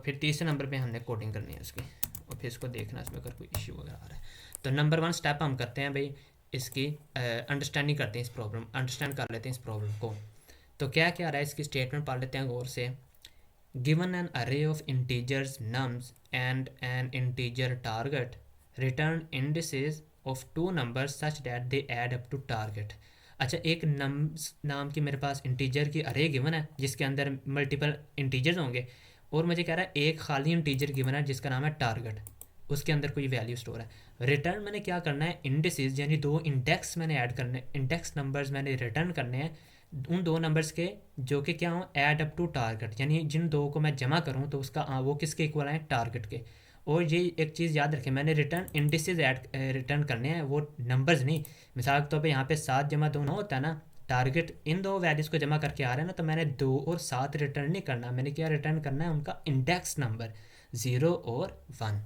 फिर तीसरे नंबर पे हमने कोडिंग करनी है उसकी, और फिर इसको देखना इसमें अगर कोई इश्यू वगैरह आ रहा है। तो नंबर 1 स्टेप हम करते हैं भाई, इसकी अंडरस्टैंडिंग करते हैं, इस प्रॉब्लम अंडरस्टैंड कर लेते हैं इस प्रॉब्लम को। तो क्या क्या आ रहा है, इसकी स्टेटमेंट पढ़ लेते हैं गौर से। Given an array of integers nums and an integer target, return indices of two numbers such that they add up to target. अच्छा, एक नम्स नाम की मेरे पास इंटीजर की अरे गिवन है जिसके अंदर मल्टीपल इंटीजर्स होंगे, और मुझे कह रहा है एक खाली इंटीजर गिवन है जिसका नाम है टारगेट, उसके अंदर कोई वैल्यू स्टोर है। रिटर्न मैंने क्या करना है, इंडिसेस यानी 2 इंडेक्स मैंने ऐड करने, इंडेक्स नंबर्स मैंने रिटर्न करने हैं, उन 2 नंबर्स के जो कि क्या हो, ऐड अप टू टारगेट, यानी जिन 2 को मैं जमा करूँ तो उसका वो किसके इक्वल है, टारगेट के। और ये एक चीज़ याद रखें, मैंने रिटर्न इंडिसेस ऐड रिटर्न करने हैं, वो नंबर्स नहीं। मिसाल के तौर पे यहाँ पे 7 जमा 2 9 होता है ना, टारगेट इन दो वैल्यूज़ को जमा करके आ रहा है ना, तो मैंने 2 और 7 रिटर्न नहीं करना, मैंने क्या रिटर्न करना है, उनका इंडेक्स नंबर 0 और 1।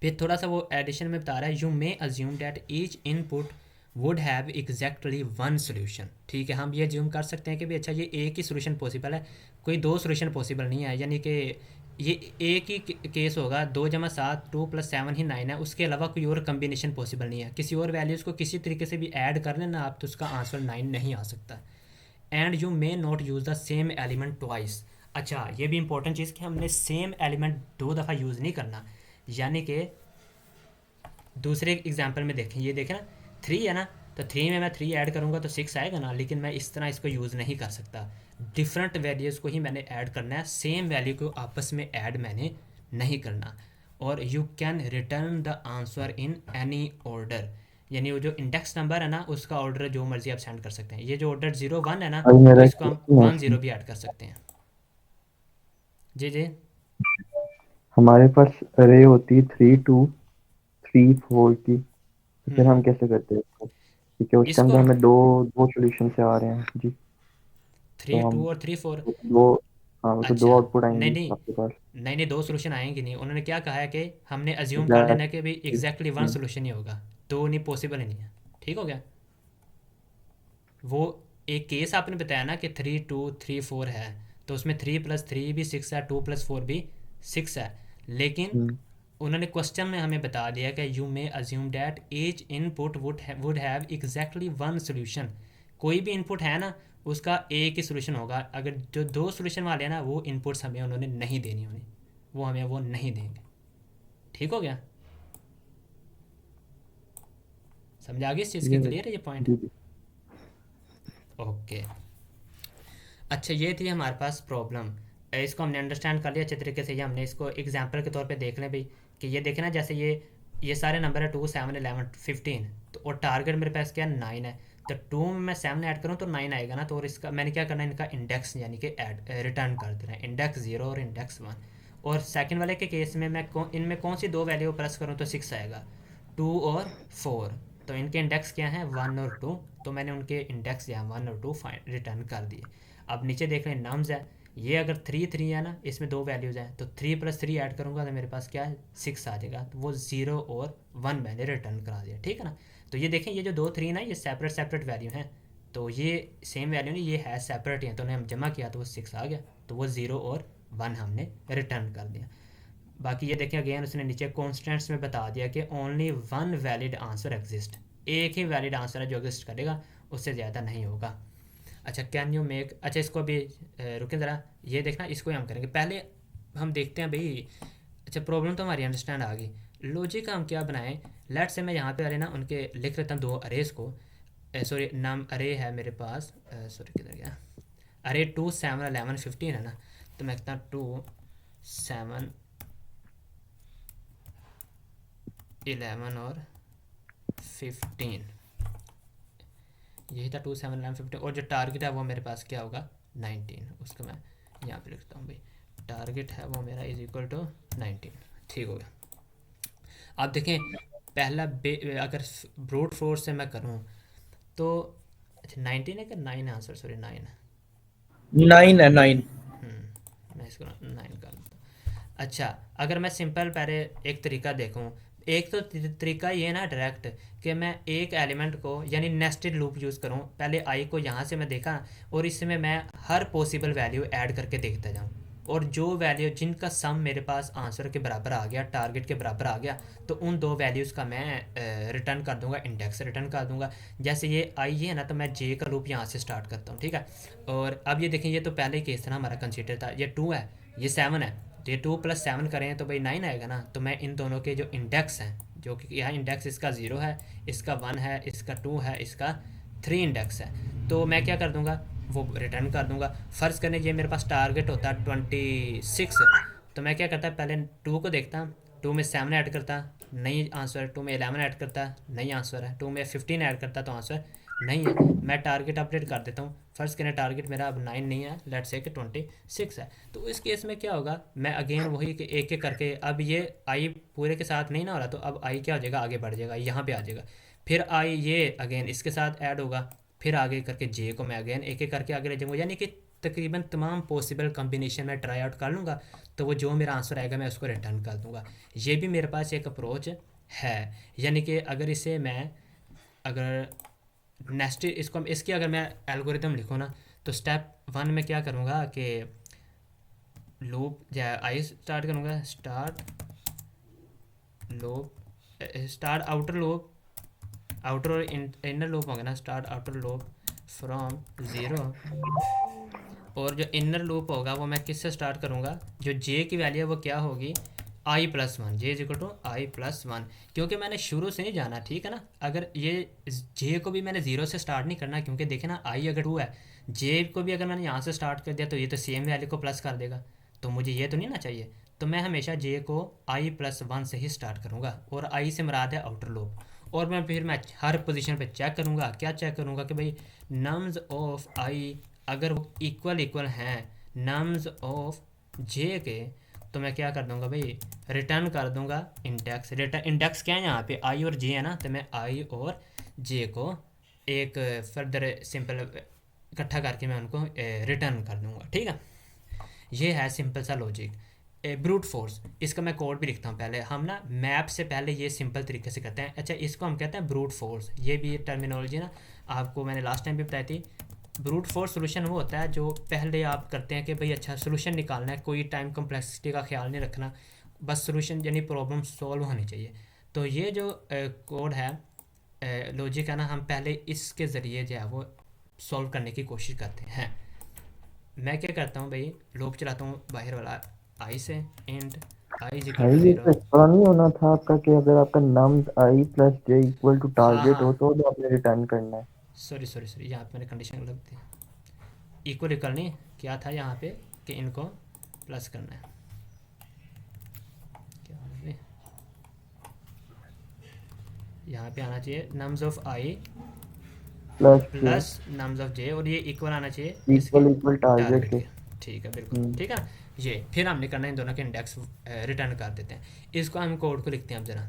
फिर थोड़ा सा वो एडिशन में बता रहा है, you may assume that each input would have exactly one solution. ठीक है, हम ये ज्यूम कर सकते हैं कि भाई अच्छा ये एक ही सोल्यूशन पॉसिबल है, कोई दो सोल्यूशन पॉसिबल नहीं है, यानी कि ये एक ही केस होगा, 2 + 7 2 + 7 ही 9 है, उसके अलावा कोई और कम्बिनेशन पॉसिबल नहीं है। किसी और वैल्यूज़ को किसी तरीके से भी ऐड कर लेना आप, तो उसका आंसर 9 नहीं आ सकता। And you may not use the same element twice. अच्छा, ये भी इंपॉर्टेंट चीज़ कि हमने सेम एलिमेंट 2 दफ़ा यूज़ नहीं करना, यानी कि दूसरे एग्जांपल में देखें, ये देखें ना 3 है ना, तो 3 में मैं 3 ऐड करूँगा तो 6 आएगा ना, लेकिन मैं इस तरह इसको यूज़ नहीं कर सकता। डिफरेंट वैल्यूज़ को ही मैंने ऐड करना है, सेम वैल्यू को आपस में ऐड मैंने नहीं करना। और you can return the answer in any order, यानी वो जो इंडेक्स नंबर है ना, उसका ऑर्डर जो मर्जी आप सेंड कर सकते हैं। ये जो ऑर्डर 0 1 है ना, भाई तो मेरा एक इसको हम क्वेश्चन है 1 0 इसमें। भी ऐड कर सकते हैं। जी जी। हमारे पास अरे होती है 3 2 3 4 की, तो फिर हम्म, हम कैसे करते हैं इसको? क्योंकि उसके इसको अंदर हम हमें दो दो सॉल्यूशन से आ रहे हैं जी। 3 तो 2 हम और 3 4। वो दो, हाँ वो तो दो अच्छा, आउटपुट नहीं आएंगे नहीं, आपके पास। नहीं नहीं, दो सोल्यूशन आएंगे नहीं। उन्होंने क्या कहा है कि हमने अज्यूम कर लेना है कि भाई एग्जैक्टली। एग्जैक्टली वन सोल्यूशन ही होगा, दो नहीं, पॉसिबल ही नहीं है। ठीक हो गया। वो एक केस आपने बताया ना कि 3 2 3 4 है, तो उसमें 3 + 3 भी 6 है, 2 + 4 भी 6 है, लेकिन उन्होंने क्वेश्चन में हमें बता दिया कि you may assume that H input would have exactly one solution. कोई भी इनपुट है ना, उसका एक ही सोल्यूशन होगा। अगर जो दो सोल्यूशन वाले हैं ना, वो इनपुट्स हमें उन्होंने नहीं देनी, उन्हें वो हमें वो नहीं देंगे। ठीक हो गया, समझ आ गई इस चीज़ ठीक की, है भाई। क्लियर है ये पॉइंट? जी जी। ओके। अच्छा, ये थी हमारे पास प्रॉब्लम, इसको हमने अंडरस्टैंड कर लिया अच्छे तरीके से। ये हमने इसको एग्जांपल के तौर पे देख लें भाई, कि ये देखें ना, जैसे ये सारे नंबर है 2 7 11 15, तो और टारगेट मेरे पास क्या है, 9 है। तो 2 में मैं 7 ऐड करूँ तो 9 आएगा ना, तो और इसका मैंने क्या करना है, इनका इंडेक्स यानी कि ऐड रिटर्न कर देना है, इंडेक्स 0 और इंडेक्स 1। और सेकंड वाले के केस में मैं इनमें कौन सी दो वैल्यू प्रेस करूँ तो 6 आएगा, 2 और 4। तो इनके इंडेक्स क्या हैं, 1 और 2, तो मैंने उनके इंडेक्स यहाँ 1 और 2 रिटर्न कर दिए। अब नीचे देख लें, नम्स है, ये अगर 3 3 है ना, इसमें दो वैल्यूज़ हैं, तो 3 + 3 ऐड करूँगा तो मेरे पास क्या है, 6 आ जाएगा। तो वो 0 और 1 मैंने रिटर्न करा दिया। ठीक है ना। तो ये देखें, ये जो 2 3 ना, ये सेपरेट सेपरेट वैल्यू हैं, तो ये सेम वैल्यू नहीं, ये है सेपरेट ही है, तो उन्हें हम जमा किया तो वो 6 आ गया, तो वो 0 और 1 हमने रिटर्न कर दिया। बाकी ये देखें, अगेन उसने नीचे कॉन्स्टेंट्स में बता दिया कि only one valid answer exist, एक ही वैलिड आंसर है जो एग्जिस्ट करेगा, उससे ज़्यादा नहीं होगा। अच्छा, कैन यू मेक, अच्छा इसको अभी रुकें ज़रा, ये देखना, इसको ही हम करेंगे पहले। हम देखते हैं भाई। अच्छा, प्रॉब्लम तो हमारी अंडरस्टैंड आ गई, लॉजिक हम क्या बनाएं। लेट से मैं यहाँ पे अरे ना उनके लिख लेता हूँ दो अरेज को, सॉरी नाम अरे है मेरे पास, सॉरी किधर गया, अरे 2 7 11 15 है ना, तो मैं कहता हूँ 2 7 11 और 15, यही था 2 7 11 15। और जो टारगेट है वो मेरे पास क्या होगा, 19, उसको मैं यहाँ पे लिखता हूँ भाई, टारगेट है वो मेरा = 19। ठीक हो गया। अब देखें, पहला अगर ब्रूट फोर्स से मैं करूँ तो, अच्छा 19 है कि 9 है आंसर, सॉरी 9 है। 9 है 9। मैं इसको 9 कर दूँ। अच्छा, अगर मैं सिंपल पहले एक तरीका देखूं, एक तो तरीका ये ना डायरेक्ट, कि मैं एक एलिमेंट को यानी नेस्टेड लूप यूज़ करूं, पहले आई को यहाँ से मैं देखा, और इसमें मैं हर पॉसिबल वैल्यू ऐड करके देखता जाऊं, और जो वैल्यू जिनका सम मेरे पास आंसर के बराबर आ गया, टारगेट के बराबर आ गया, तो उन दो वैल्यूज़ का मैं रिटर्न कर दूंगा, इंडेक्स रिटर्न कर दूंगा। जैसे ये आई है ना, तो मैं जे का लूप यहाँ से स्टार्ट करता हूँ। ठीक है। और अब ये देखें, ये तो पहले केस था ना हमारा, कंसीडर था, ये 2 है, ये 7 है, तो ये 2 + 7 करें तो भाई 9 आएगा ना। तो मैं इन दोनों के जो इंडेक्स हैं, जो कि यहाँ इंडेक्स इसका 0 है, इसका 1 है, इसका 2 है, इसका 3 इंडेक्स है, तो मैं क्या कर दूंगा, वो रिटर्न कर दूंगा। फ़र्ज़ करने ये मेरे पास टारगेट होता है 26, तो मैं क्या करता, पहले 2 को देखता, 2 में 7 ऐड करता, नहीं आंसर, 2 में 11 ऐड करता, नहीं आंसर है, 2 में 15 ऐड करता तो आंसर नहीं है। मैं टारगेट अपडेट कर देता हूँ, फ़र्ज़ करें टारगेट मेरा अब 9 नहीं है, लेट्स से कि 26 है। तो इस केस में क्या होगा, मैं अगेन वही कि एक एक करके, अब ये आई पूरे के साथ नहीं ना हो रहा, तो अब आई क्या हो जाएगा, आगे बढ़ जाएगा, यहाँ पे आ जाएगा। फिर आई ये अगेन इसके साथ ऐड होगा, फिर आगे करके जे को मैं अगेन एक एक करके आगे ले जाऊँगा, यानी कि तकरीबन तमाम पॉसिबल कम्बिनेशन में ट्राई आउट कर लूँगा, तो वो जो मेरा आंसर आएगा मैं उसको रिटर्न कर दूँगा। ये भी मेरे पास एक अप्रोच है। यानी कि अगर इसे मैं अगर नेक्स्ट इसको इसकी अगर मैं एल्गोरिदम लिखूँ ना, तो स्टेप 1 में क्या करूँगा कि लूप या आई स्टार्ट करूँगा, start loop, start outer loop, outer और इनर लूप होगा ना, स्टार्ट आउटर लूप फ्रॉम 0, और जो इनर लूप होगा वो मैं किससे स्टार्ट करूँगा, जो जे की वैल्यू है वो क्या होगी, i+1, J is equal to i+1, क्योंकि मैंने शुरू से नहीं जाना, ठीक है ना। अगर ये जे को भी मैंने 0 से स्टार्ट नहीं करना, क्योंकि देखे ना आई अगर 2 है, जे को भी अगर मैंने यहाँ से स्टार्ट कर दिया तो ये तो सेम वैल्यू को प्लस कर देगा, तो मुझे ये तो नहीं ना चाहिए। तो मैं हमेशा जे को i+1 से ही स्टार्ट करूँगा, और आई से मुराद है आउटर लूप। और मैं हर पोजीशन पे चेक करूँगा, क्या चेक करूँगा कि भाई नम्स ऑफ आई अगर वो इक्वल हैं नम्स ऑफ जे के, तो मैं क्या कर दूंगा भाई, रिटर्न कर दूंगा इंडेक्स। रिटर्न इंडेक्स क्या है यहाँ पे, आई और जे है ना, तो मैं आई और जे को एक फर्दर सिंपल इकट्ठा करके मैं उनको रिटर्न कर दूंगा, ठीक है। ये है सिंपल सा लॉजिक। ब्रूट फोर्स, इसका मैं कोड भी लिखता हूँ पहले। हम ना मैप से पहले ये सिंपल तरीके से करते हैं। अच्छा, इसको हम कहते हैं ब्रूट फोर्स। ये भी टर्मिनोलॉजी ना आपको मैंने लास्ट टाइम भी बताई थी। ब्रूट फोर्स सोल्यूशन वो होता है जो पहले आप करते हैं कि भाई अच्छा सोल्यूशन निकालना है, कोई टाइम कम्प्लेक्सिटी का ख्याल नहीं रखना, बस सोल्यूशन यानी प्रॉब्लम सॉल्व होनी चाहिए। तो ये जो कोड है लॉजिक है ना, हम पहले इसके ज़रिए जो है वो सॉल्व करने की कोशिश करते हैं। मैं क्या करता हूँ भाई, लूप चलाता हूँ बाहर वाला आई से, एंड आई इज इक्वल भाई टू ये तो 0। इस तरह नहीं होना था आपका कि अगर आपका nums i plus j equal to हाँ टारगेट हाँ, हो तो आपने रिटर्न करना है। सॉरी यहाँ पे मैंने कंडीशन गलत दी। इक्वल इक्वल नहीं, क्या था यहाँ पे कि इनको प्लस करना है, क्या है यहाँ पे आना चाहिए nums of i plus j plus nums of j, और ये इक्वल आना चाहिए किसके, इक्वल टारगेट टारगेट के। के। ठीक है, बिल्कुल ठीक है। ये फिर हमने करना है इन दोनों के इंडेक्स रिटर्न कर देते हैं। इसको हम कोड को लिखते हैं अब ज़रा।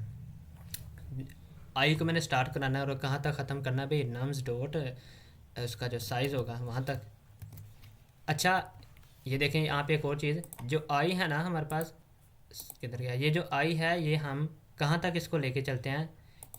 आई को मैंने स्टार्ट कराना है और कहाँ तक ख़त्म करना है भाई, नम्स डॉट उसका जो साइज़ होगा वहाँ तक। अच्छा, ये देखें यहाँ पे एक और चीज़, जो आई है ना हमारे पास, किधर गया ये जो आई है, ये हम कहाँ तक इसको लेके चलते हैं,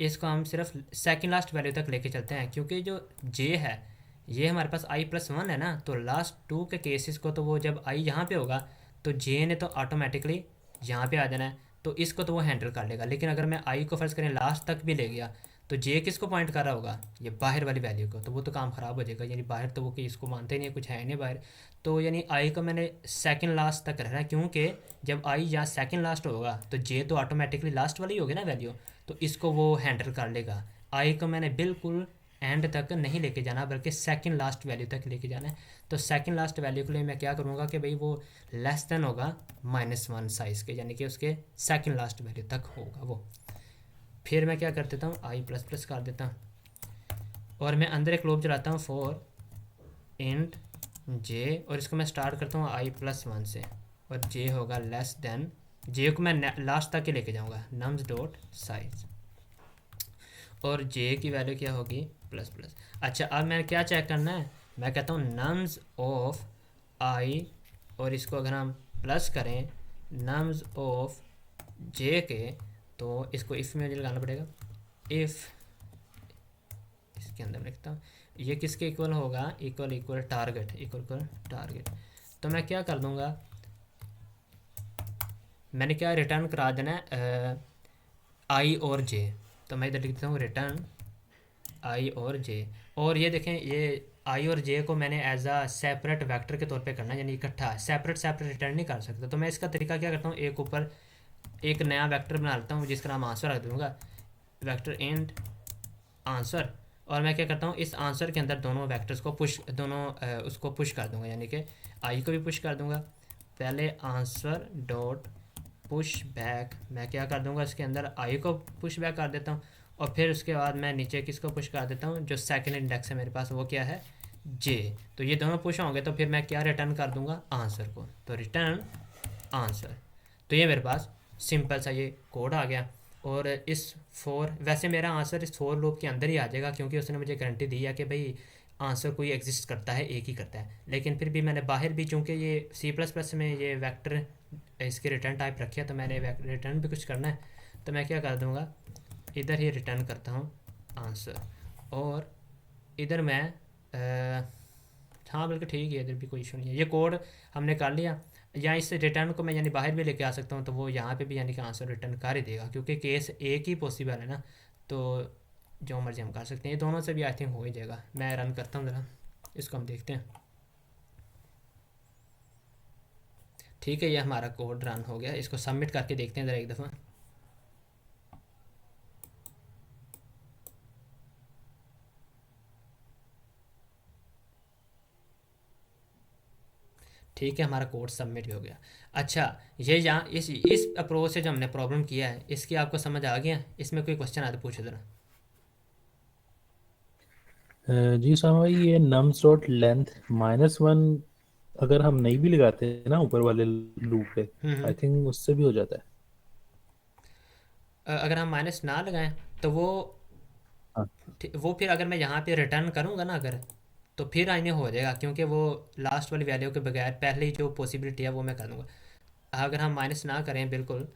इसको हम सिर्फ सेकंड लास्ट वैल्यू तक लेके चलते हैं, क्योंकि जो जे है ये हमारे पास i+1 है ना, तो लास्ट 2 के केसेस को तो वो जब आई यहाँ पे होगा तो जे ने तो ऑटोमेटिकली यहाँ पे आ जाना है, तो इसको तो वो हैंडल कर लेगा। लेकिन अगर मैं आई को फर्ज करें लास्ट तक भी ले गया, तो जे किसको पॉइंट कर रहा होगा, ये बाहर वाली वैल्यू को, तो वो तो काम ख़राब हो जाएगा। यानी बाहर तो वो कि इसको मानते नहीं है, कुछ है नहीं बाहर। तो यानी आई को मैंने सेकंड लास्ट तक रखना है, क्योंकि जब आई यहाँ सेकंड लास्ट होगा तो जे तो ऑटोमेटिकली लास्ट वाली होगी ना वैल्यू, तो इसको वो हैंडल कर लेगा। आई को मैंने बिल्कुल एंड तक नहीं लेके जाना, बल्कि सेकंड लास्ट वैल्यू तक लेके जाना है। तो सेकंड लास्ट वैल्यू के लिए मैं क्या करूँगा कि भाई वो लेस देन होगा -1 साइज़ के, यानी कि उसके सेकंड लास्ट वैल्यू तक होगा वो। फिर मैं क्या कर देता हूँ, आई प्लस प्लस कर देता हूँ, और मैं अंदर एक लूप चलाता हूँ फॉर इंट जे, और इसको मैं स्टार्ट करता हूँ i+1 से, और जे होगा लेस देन, जे को मैं लास्ट तक ही लेके जाऊँगा, नम्स डॉट साइज, और जे की वैल्यू क्या होगी प्लस प्लस। अच्छा, अब मैंने क्या चेक करना है, मैं कहता हूँ नम्स ऑफ आई, और इसको अगर हम प्लस करें नम्स ऑफ जे के, तो इसको इफ़ में लगाना पड़ेगा। इफ़ इसके अंदर लिखता हूँ ये किसके इक्वल होगा, इक्वल टारगेट, इक्वल टारगेट। तो मैं क्या कर दूँगा, मैंने क्या रिटर्न करा देना है आई और जे, तो मैं इधर लिख देता हूँ रिटर्न आई और जे। और ये देखें, ये आई और जे को मैंने एज आ सेपरेट वेक्टर के तौर पे करना है, यानी इकट्ठा, सेपरेट रिटर्न नहीं कर सकता। तो मैं इसका तरीका क्या करता हूँ, एक ऊपर एक नया वेक्टर बना लेता हूँ जिसका नाम आंसर रख दूँगा, वेक्टर इंट आंसर। और मैं क्या करता हूँ, इस आंसर के अंदर दोनों वेक्टर्स को उसको पुश कर दूँगा, यानी कि आई को भी पुश कर दूँगा। पहले आंसर डॉट पुश बैक, मैं क्या कर दूँगा, इसके अंदर आई को पुश बैक कर देता हूँ, और फिर उसके बाद मैं नीचे किसको पुश कर देता हूँ, जो सेकंड इंडेक्स है मेरे पास वो क्या है, जे। तो ये दोनों पुश होंगे तो फिर मैं क्या रिटर्न कर दूँगा, आंसर को, तो रिटर्न आंसर। तो ये मेरे पास सिंपल सा ये कोड आ गया। और इस वैसे मेरा आंसर इस फॉर लूप के अंदर ही आ जाएगा, क्योंकि उसने मुझे गारंटी दी है कि भाई आंसर कोई एग्जिस्ट करता है, एक ही करता है। लेकिन फिर भी मैंने बाहर भी, चूँकि ये सी प्लस प्लस में ये वेक्टर इसके रिटर्न टाइप रखे है, तो मैंने रिटर्न भी कुछ करना है, तो मैं क्या कर दूँगा, इधर ही रिटर्न करता हूँ आंसर, और इधर मैं हाँ बिल्कुल ठीक है, इधर भी कोई इशू नहीं है। ये कोड हमने कर लिया, या इस रिटर्न को मैं यानी बाहर भी लेके आ सकता हूँ, तो वो यहाँ पे भी यानी कि आंसर रिटर्न कर ही देगा, क्योंकि केस एक ही पॉसिबल है ना, तो जो मर्जी हम कर सकते हैं। ये दोनों से भी आई थिंक हो ही जाएगा। मैं रन करता हूँ ज़रा, इसको हम देखते हैं। ठीक है, ये हमारा कोड रन हो गया, इसको सबमिट करके देखते हैं ज़रा एक दफ़ा। ठीक है, हमारा कोड सबमिट भी हो गया। अच्छा, ये यहाँ इस अप्रोच से जो हमने प्रॉब्लम किया है, इसकी आपको समझ आ गया? इसमें कोई क्वेश्चन आते पूछो ज़रा। जी सामा भाई, ये नम्स डॉट लेंथ -1 अगर हम नहीं भी लगाते हैं ना ऊपर वाले लूप पे, हम्म। आई थिंक उससे भी हो जाता है। अगर हम माइनस ना लगाएं तो हाँ। वो फिर अगर मैं यहाँ पे रिटर्न करूँगा ना अगर, तो फिर आइने हो जाएगा, क्योंकि वो लास्ट वाली वैल्यू के बगैर पहले ही जो पॉसिबिलिटी है वो मैं कर दूँगा। अगर हम माइनस ना करें बिल्कुल,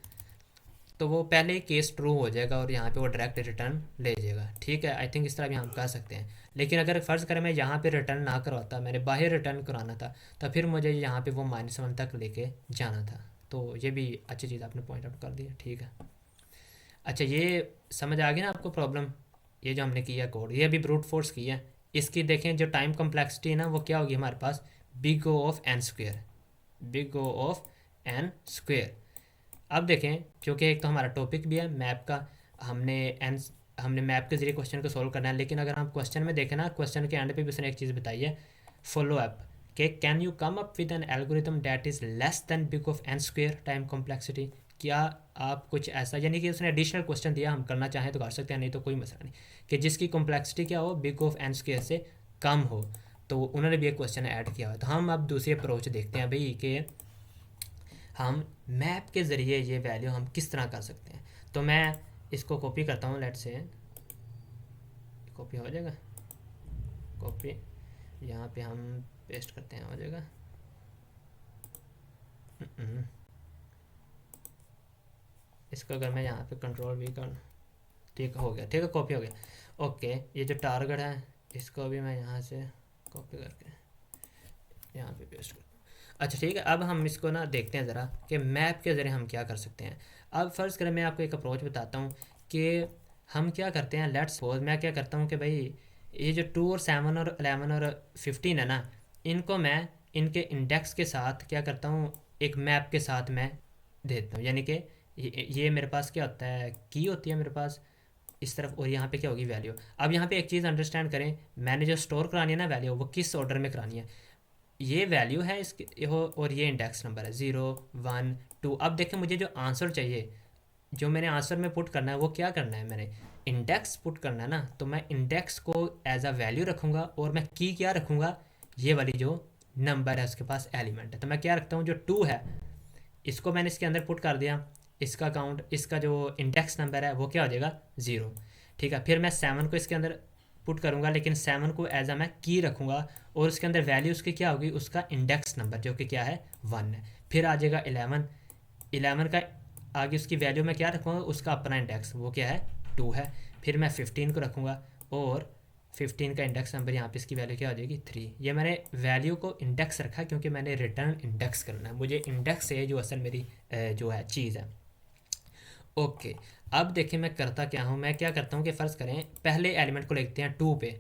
तो वो पहले ही केस ट्रू हो जाएगा और यहाँ पे वो डायरेक्ट रिटर्न ले जाएगा। ठीक है, आई थिंक इस तरह भी हम कर सकते हैं। लेकिन अगर फ़र्ज़ करें मैं यहाँ पे रिटर्न ना करवाता, मैंने बाहर रिटर्न कराना था, तो फिर मुझे यहाँ पे वो -1 तक लेके जाना था। तो ये भी अच्छी चीज़ आपने पॉइंट आउट कर दी है। ठीक है, अच्छा ये समझ आ गई ना आपको प्रॉब्लम? ये जो हमने किया कोड, ये अभी ब्रूट फोर्स किया है। इसकी देखें जो टाइम कम्प्लेक्सिटी है ना, वो क्या होगी हमारे पास, big O of n square, big O of n square. अब देखें, क्योंकि एक तो हमारा टॉपिक भी है मैप का, हमने एन हमने मैप के ज़रिए क्वेश्चन को सॉल्व करना है। लेकिन अगर हम क्वेश्चन में देखें ना, क्वेश्चन के एंड पे भी उसने एक चीज़ बताई है, फॉलो अप, कि can you come up with an algorithm that is less than big of n square time complexity. क्या आप कुछ ऐसा, यानी कि उसने एडिशनल क्वेश्चन दिया, हम करना चाहें तो कर सकते हैं, नहीं तो कोई मसला नहीं, कि जिसकी कॉम्प्लेक्सिटी क्या हो, बिग ऑफ एन स्क्वेयर से कम हो। तो उन्होंने भी एक क्वेश्चन ऐड किया हुआ है। तो हम अब दूसरी अप्रोच देखते हैं भाई, कि हम मैप के ज़रिए ये वैल्यू हम किस तरह कर सकते हैं। तो मैं इसको कॉपी करता हूँ, लेट से कॉपी हो जाएगा, कॉपी यहाँ पे हम पेस्ट करते हैं, हो जाएगा। इसको अगर मैं यहाँ पे कंट्रोल भी कर, ठीक हो गया, ठीक है, कॉपी हो गया। ओके, ये जो टारगेट है इसको भी मैं यहाँ से कॉपी करके यहाँ पे पेस्ट कर। अच्छा ठीक है, अब हम इसको ना देखते हैं ज़रा कि मैप के ज़रिए हम क्या कर सकते हैं। अब फ़र्ज़ करें मैं आपको एक अप्रोच बताता हूँ कि हम क्या करते हैं। लेट्स सपोज मैं क्या करता हूँ कि भाई ये जो 2 और 7 और 11 और 15 है ना, इनको मैं इनके इंडेक्स के साथ क्या करता हूँ, एक मैप के साथ मैं देता हूँ। यानी कि ये मेरे पास क्या होता है, की होती है मेरे पास इस तरफ, और यहाँ पे क्या होगी, वैल्यू। अब यहाँ पे एक चीज़ अंडरस्टैंड करें, मैंने जो स्टोर करानी है ना वैल्यू, वो किस ऑर्डर में करानी है। ये वैल्यू है इसके हो, और ये इंडेक्स नंबर है 0 1 2। अब देखें, मुझे जो आंसर चाहिए, जो मैंने आंसर में पुट करना है, वो क्या करना है, मैंने इंडेक्स पुट करना है ना, तो मैं इंडेक्स को एज अ वैल्यू रखूँगा, और मैं की क्या रखूँगा, ये वाली जो नंबर है उसके पास एलिमेंट है, तो मैं क्या रखता हूँ, जो 2 है इसको मैंने इसके अंदर पुट कर दिया, इसका काउंट, इसका जो इंडेक्स नंबर है वो क्या हो जाएगा 0। ठीक है, फिर मैं 7 को इसके अंदर पुट करूँगा, लेकिन 7 को एज अ मैं की रखूँगा, और उसके अंदर वैल्यू उसकी क्या होगी, उसका इंडेक्स नंबर जो कि क्या है 1 है। फिर आ जाएगा 11 का आगे उसकी वैल्यू मैं क्या रखूँगा, उसका अपना इंडेक्स वो क्या है 2 है। फिर मैं 15 को रखूँगा, और 15 का इंडेक्स नंबर यहाँ पे इसकी वैल्यू क्या हो जाएगी 3। ये मैंने वैल्यू को इंडेक्स रखा क्योंकि मैंने रिटर्न इंडेक्स करना है, मुझे इंडेक्स है जो असल मेरी जो है चीज़ है। ओके, अब देखिए मैं करता क्या हूँ, मैं क्या करता हूँ कि फ़र्ज़ करें पहले एलिमेंट को लिखते हैं 2 पे।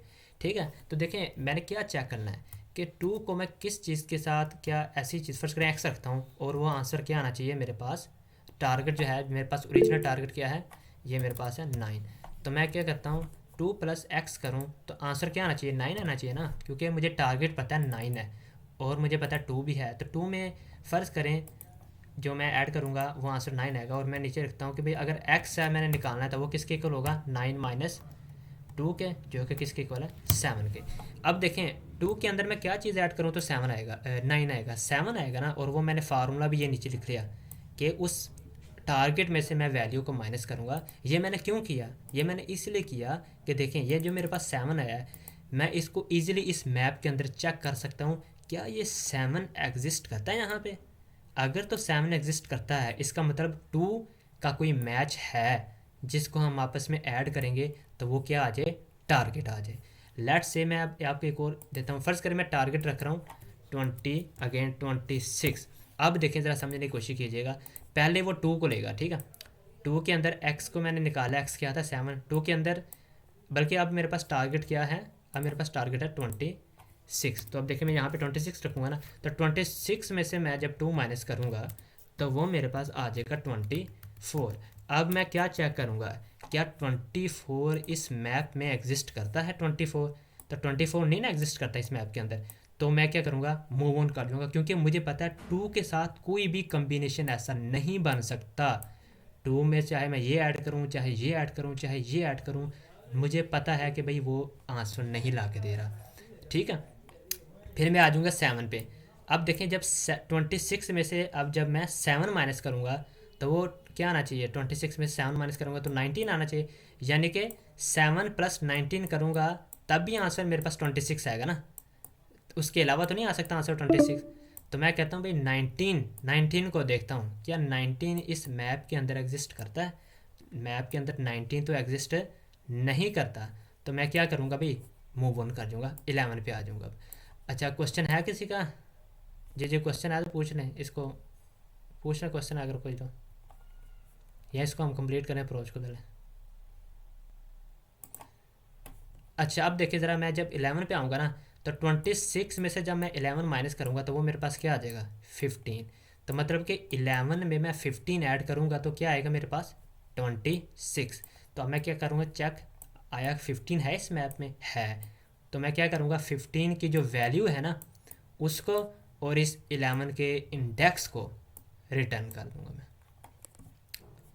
ठीक है, तो देखें मैंने क्या चेक करना है कि 2 को मैं किस चीज़ के साथ, क्या ऐसी चीज़, फ़र्ज़ करें x रखता हूँ, और वो आंसर क्या आना चाहिए मेरे पास, टारगेट जो है मेरे पास, ओरिजिनल टारगेट क्या है, ये मेरे पास है 9। तो मैं क्या करता हूँ, 2 + x करूँ तो आंसर क्या आना चाहिए, 9 आना चाहिए ना, क्योंकि मुझे टारगेट पता है 9 है, और मुझे पता है 2 भी है। तो 2 में फ़र्ज़ करें जो मैं ऐड करूँगा वो आंसर 9 आएगा, और मैं नीचे रखता हूँ कि भाई अगर x है मैंने निकालना है, तो वो किसके इक्वल होगा, 9 - 2 के, जो कि किसके इक्वल है 7 के। अब देखें 2 के अंदर मैं क्या चीज़ ऐड करूँ तो 7 आएगा, 9 आएगा, 7 आएगा ना, और वो मैंने फार्मूला भी ये नीचे लिख लिया कि उस टारगेट में से मैं वैल्यू को माइनस करूँगा। ये मैंने क्यों किया, ये मैंने इसलिए किया कि देखें ये जो मेरे पास 7 आया है, मैं इसको ईजिली इस मैप के अंदर चेक कर सकता हूँ क्या ये 7 एग्जिस्ट करता है यहाँ पे। अगर तो 7 एग्जिस्ट करता है इसका मतलब 2 का कोई मैच है जिसको हम आपस में ऐड करेंगे तो वो क्या आ जाए, टारगेट आ जाए। लेट्स से मैं अब आपको एक और देता हूँ, फ़र्ज़ करें मैं टारगेट रख रहा हूँ 20 अगेन 26। अब देखें ज़रा समझने की कोशिश कीजिएगा, पहले वो 2 को लेगा, ठीक है। 2 के अंदर x को मैंने निकाला, x क्या था 7, 2 के अंदर, बल्कि अब मेरे पास टारगेट क्या है, अब मेरे पास टारगेट है 26। तो अब देखिए मैं यहाँ पे 26 रखूँगा ना, तो 26 में से मैं जब 2 माइनस करूँगा तो वो मेरे पास आ जाएगा 24। अब मैं क्या चेक करूँगा, क्या 24 इस मैप में एग्जिस्ट करता है 24, तो 24 नहीं ना एग्जिस्ट करता इस मैप के अंदर। तो मैं क्या करूँगा, मूव ऑन कर लूँगा, क्योंकि मुझे पता है 2 के साथ कोई भी कम्बिनेशन ऐसा नहीं बन सकता। 2 में चाहे मैं ये ऐड करूँ, चाहे ये ऐड करूँ, चाहे ये ऐड करूँ, मुझे पता है कि भाई वो आंसर नहीं ला के दे रहा, ठीक है। फिर मैं आ जाऊँगा 7 पे। अब देखें जब 26 में से अब जब मैं 7 माइनस करूँगा तो वो क्या आना चाहिए, 26 में से 7 माइनस करूँगा तो 19 आना चाहिए, यानी कि 7 + 19 करूँगा तब भी आंसर मेरे पास 26 आएगा ना, उसके अलावा तो नहीं आ सकता आंसर 26। तो मैं कहता हूँ भाई 19 को देखता हूँ क्या 19 इस मैप के अंदर एग्जिस्ट करता है। मैप के अंदर 19 तो एग्जिस्ट नहीं करता, तो मैं क्या करूँगा भाई, मूव ऑन कर दूँगा, 11 पे आ जाऊँगा। अच्छा क्वेश्चन है किसी का, जी क्वेश्चन है तो पूछ लें, इसको पूछना क्वेश्चन अगर कोई तो, या इसको हम कंप्लीट करें अप्रोच को पहले। अच्छा अब देखिए ज़रा, मैं जब 11 पे आऊँगा ना तो 26 में से जब मैं 11 माइनस करूँगा तो वो मेरे पास क्या आ जाएगा 15। तो मतलब कि 11 में मैं 15 ऐड करूँगा तो क्या आएगा मेरे पास 26। तो अब मैं क्या करूँगा, चेक आया 15 है इस मैप में, है। तो मैं क्या करूँगा 15 की जो वैल्यू है ना उसको और इस 11 के इंडेक्स को रिटर्न कर दूँगा मैं।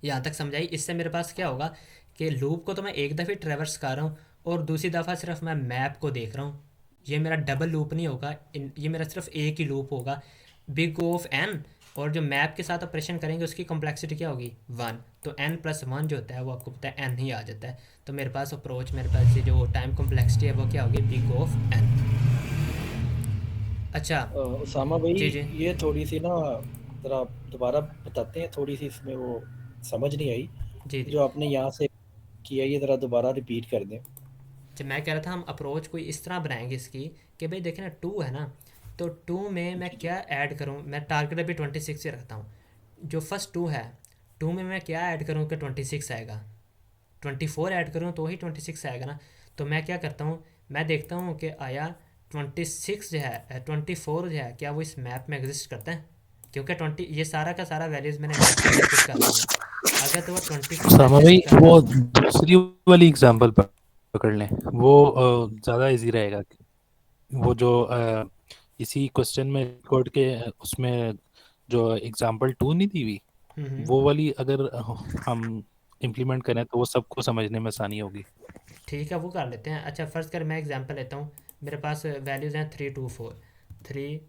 यहाँ तक समझाई। इससे मेरे पास क्या होगा कि लूप को तो मैं एक दफ़े ट्रेवर्स कर रहा हूँ और दूसरी दफ़ा सिर्फ मैं मैप को देख रहा हूँ। ये मेरा डबल लूप नहीं होगा, ये मेरा सिर्फ एक ही लूप होगा, बिग ऑफ एन। और जो मैप के साथ ऑपरेशन करेंगे उसकी कॉम्प्लेक्सिटी क्या होगी 1, तो n + 1 जो होता है वो आपको पता है n ही आ जाता है। तो मेरे पास अप्रोच, मेरे पास ये जो टाइम कॉम्प्लेक्सिटी है वो क्या होगी, बिग ऑफ n। अच्छा उसामा भाई, जी जी ये थोड़ी सी ना ज़रा दोबारा बताते हैं, थोड़ी सी इसमें वो समझ नहीं आई जी जी। जो आपने यहाँ से किया, ये ज़रा दोबारा रिपीट कर दें। जब मैं कह रहा था हम अप्रोच कोई इस तरह बनाएंगे इसकी कि भाई देखें ना 2 है ना, तो 2 में मैं जी जी। क्या ऐड करूँ, मैं टारगेट अभी 26 ही रखता हूँ। जो फर्स्ट 2 है, 2 में मैं क्या ऐड करूँ कि 26 आएगा, 24 ऐड करूँ तो ही 26 आएगा ना। तो मैं क्या करता हूँ, मैं देखता हूँ कि आया 26 जो है 24 जो है क्या वो इस मैप में एग्जिस्ट करता है, क्योंकि 20 ये सारा का सारा वैल्यूज़ मैंने मैप के अंदर पुट कर दी हैं। अगर तो वो 24 सामा भाई एग्जिस्ट कर वो रहा, दूसरी वाली एग्जांपल पकड़ लें, वो ज़्यादा इजी रहेगा। वो जो इसी क्वेश्चन में कोड के उसमें जो एग्जांपल 2 नहीं दी हुई, वो वाली अगर हम इम्प्लीमेंट करें तो वो सबको समझने में आसानी होगी। ठीक है वो कर लेते हैं। अच्छा फ़र्ज़ कर मैं एग्जांपल लेता हूँ, मेरे पास वैल्यूज़ हैं 3 2 4, 3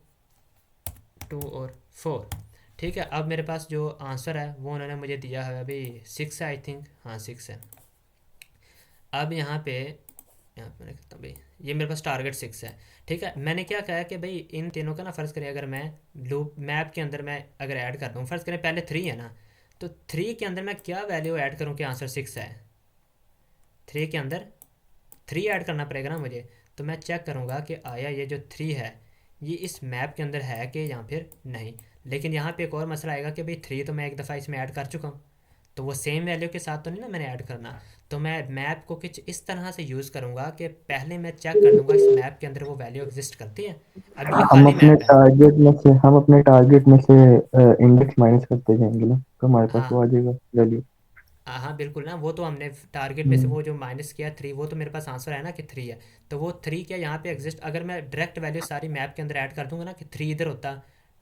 2 और 4, ठीक है। अब मेरे पास जो आंसर है वो उन्होंने मुझे दिया है अभी 6 है, आई थिंक, हाँ 6 है। अब यहाँ पे मैंने कहता भाई ये मेरे पास टारगेट 6 है, ठीक है। मैंने क्या कहा कि भाई इन तीनों का ना फ़र्ज़ करें अगर मैं लूप मैप के अंदर मैं अगर ऐड कर दूँ, फ़र्ज़ करें पहले 3 है ना, तो 3 के अंदर मैं क्या वैल्यू ऐड करूँ कि आंसर 6 है। 3 के अंदर 3 ऐड करना पड़ेगा ना मुझे। तो मैं चेक करूँगा कि आया ये जो 3 है ये इस मैप के अंदर है कि या फिर नहीं। लेकिन यहाँ पे एक और मसला आएगा कि भाई 3 तो मैं एक दफ़ा इसमें ऐड कर चुका हूँ, तो वो सेम वैल्यू के साथ तो नहीं ना मैंने ऐड करना। तो मैं मैप को कुछ इस तरह से यूज़ करूँगा कि पहले मैं चेक कर लूँगा इस मैप के अंदर वो वैल्यू एग्जिस्ट करती है। अब ये हम खाली अपने मैप है। टारगेट में से इंडेक्स माइनस करते जाएंगे ना, तो हमारे पास वो हाँ आ जाएगा वैल्यू। हाँ हाँ बिल्कुल ना, वो तो हमने टारगेट में से हम्म। वो जो माइनस किया 3, वो तो मेरे पास आंसर है ना कि 3 है। तो वो 3 क्या यहाँ पे एग्जिस्ट, अगर मैं डायरेक्ट वैल्यू सारी मैप के अंदर ऐड कर दूंगा ना कि 3 इधर होता,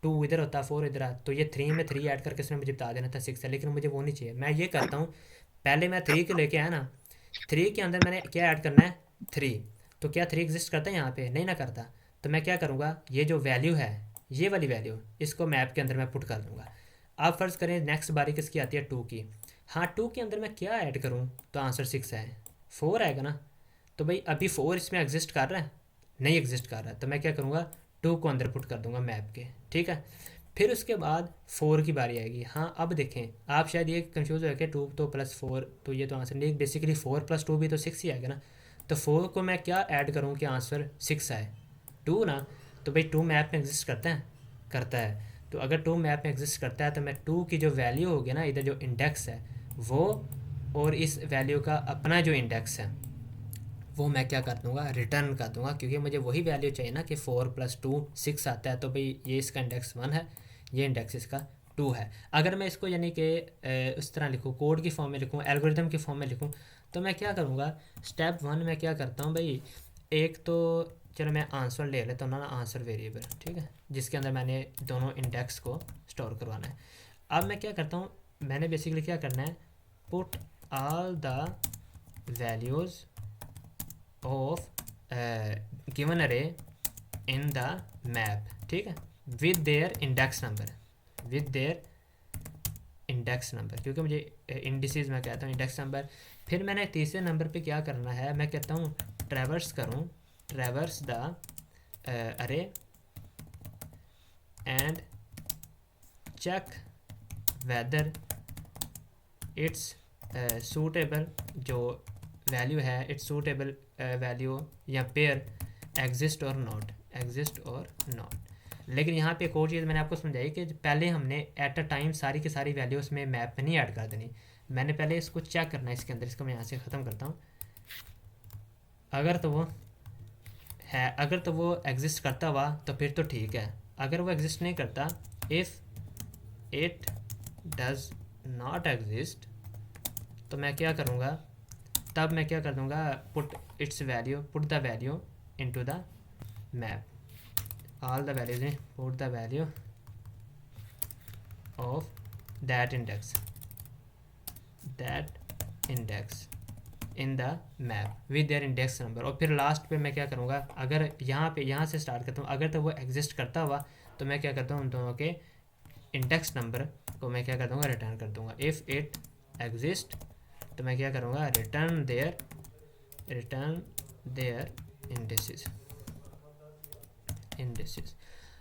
2 इधर होता, 4 इधर आ, तो ये 3 में 3 ऐड करके इसने मुझे बता देना था 6 है। लेकिन मुझे वो नहीं चाहिए। मैं ये करता हूँ पहले मैं 3 को लेके आया ना, 3 के अंदर मैंने क्या ऐड करना है 3। तो क्या 3 एग्जिस्ट करता है यहाँ पे, नहीं ना करता। तो मैं क्या करूँगा, ये जो वैल्यू है ये वाली वैल्यू इसको मैप के अंदर मैं पुट कर दूँगा। अब फ़र्ज़ करें नेक्स्ट बारी किसकी आती है 2 की। हाँ 2 के अंदर मैं क्या ऐड करूँ तो आंसर 6 है, 4 आएगा ना। तो भाई अभी 4 इसमें एग्जिस्ट कर रहा है, नहीं एग्जिस्ट कर रहा है, तो मैं क्या करूँगा 2 को अंदर पुट कर दूंगा मैप के, ठीक है। फिर उसके बाद 4 की बारी आएगी। हाँ अब देखें, आप शायद ये कंफ्यूज हो गए 2 तो प्लस 4 तो ये तो आंसर नहीं, बेसिकली 4 + 2 भी तो 6 ही आएगा ना। तो 4 को मैं क्या ऐड करूँ कि आंसर 6 आए, 2 ना। तो भाई 2 मैप में एग्जिस्ट करता है, करता है। तो अगर 2 मैप में एग्जिस्ट करता है तो मैं 2 की जो वैल्यू होगी ना, इधर जो इंडेक्स है वो, और इस वैल्यू का अपना जो इंडेक्स है वो मैं क्या कर दूंगा, रिटर्न कर दूंगा, क्योंकि मुझे वही वैल्यू चाहिए ना कि 4 + 2 6 आता है। तो भाई ये इसका इंडेक्स 1 है, ये इंडेक्स इसका 2 है। अगर मैं इसको यानी कि उस तरह लिखूँ, कोड की फॉर्म में लिखूँ, एल्गोरिथम की फॉर्म में लिखूँ, तो मैं क्या करूँगा, स्टेप 1 में क्या करता हूँ भाई, एक तो चलो मैं आंसर ले लेता हूँ ना, आंसर वेरिएबल, ठीक है, जिसके अंदर मैंने दोनों इंडेक्स को स्टोर करवाना है। अब मैं क्या करता हूँ, मैंने बेसिकली क्या करना है, put all the values of given अरे इन द मैप, ठीक है, with their index number, with their index number, क्योंकि मुझे इंडिसेस मैं कहता हूँ इंडेक्स नंबर। फिर मैंने तीसरे नंबर पे क्या करना है, मैं कहता हूँ ट्रैवर्स करूँ, traverse the array and check whether it's suitable, जो वैल्यू है इट्स सूटेबल वैल्यू या pair exist or not, exist or not. लेकिन यहाँ पे एक और चीज़ मैंने आपको समझाई कि पहले हमने एट अ टाइम सारी की सारी वैल्यूज़ में मैप में नहीं ऐड कर देनी, मैंने पहले इसको चेक करना है इसके अंदर। इसको मैं यहाँ से ख़त्म करता हूँ। अगर तो वो है, अगर तो वो एग्जिस्ट करता हुआ तो फिर तो ठीक है, अगर वो एग्जिस्ट नहीं करता, if it does not exist, तो मैं क्या करूँगा, तब मैं क्या कर दूँगा, put it's value, put the value into the map, all the values in put the value of that index in the map with their index number। और फिर लास्ट पे मैं क्या करूँगा, अगर यहाँ से स्टार्ट करता हूँ, अगर तो वो एग्जिस्ट करता हुआ तो मैं क्या करता हूँ, उन दोनों के इंडेक्स नंबर को मैं क्या कर दूँगा, रिटर्न कर दूँगा। इफ़ इट एग्जिस्ट तो मैं क्या करूँगा, रिटर्न देयर इंडेक्सेस।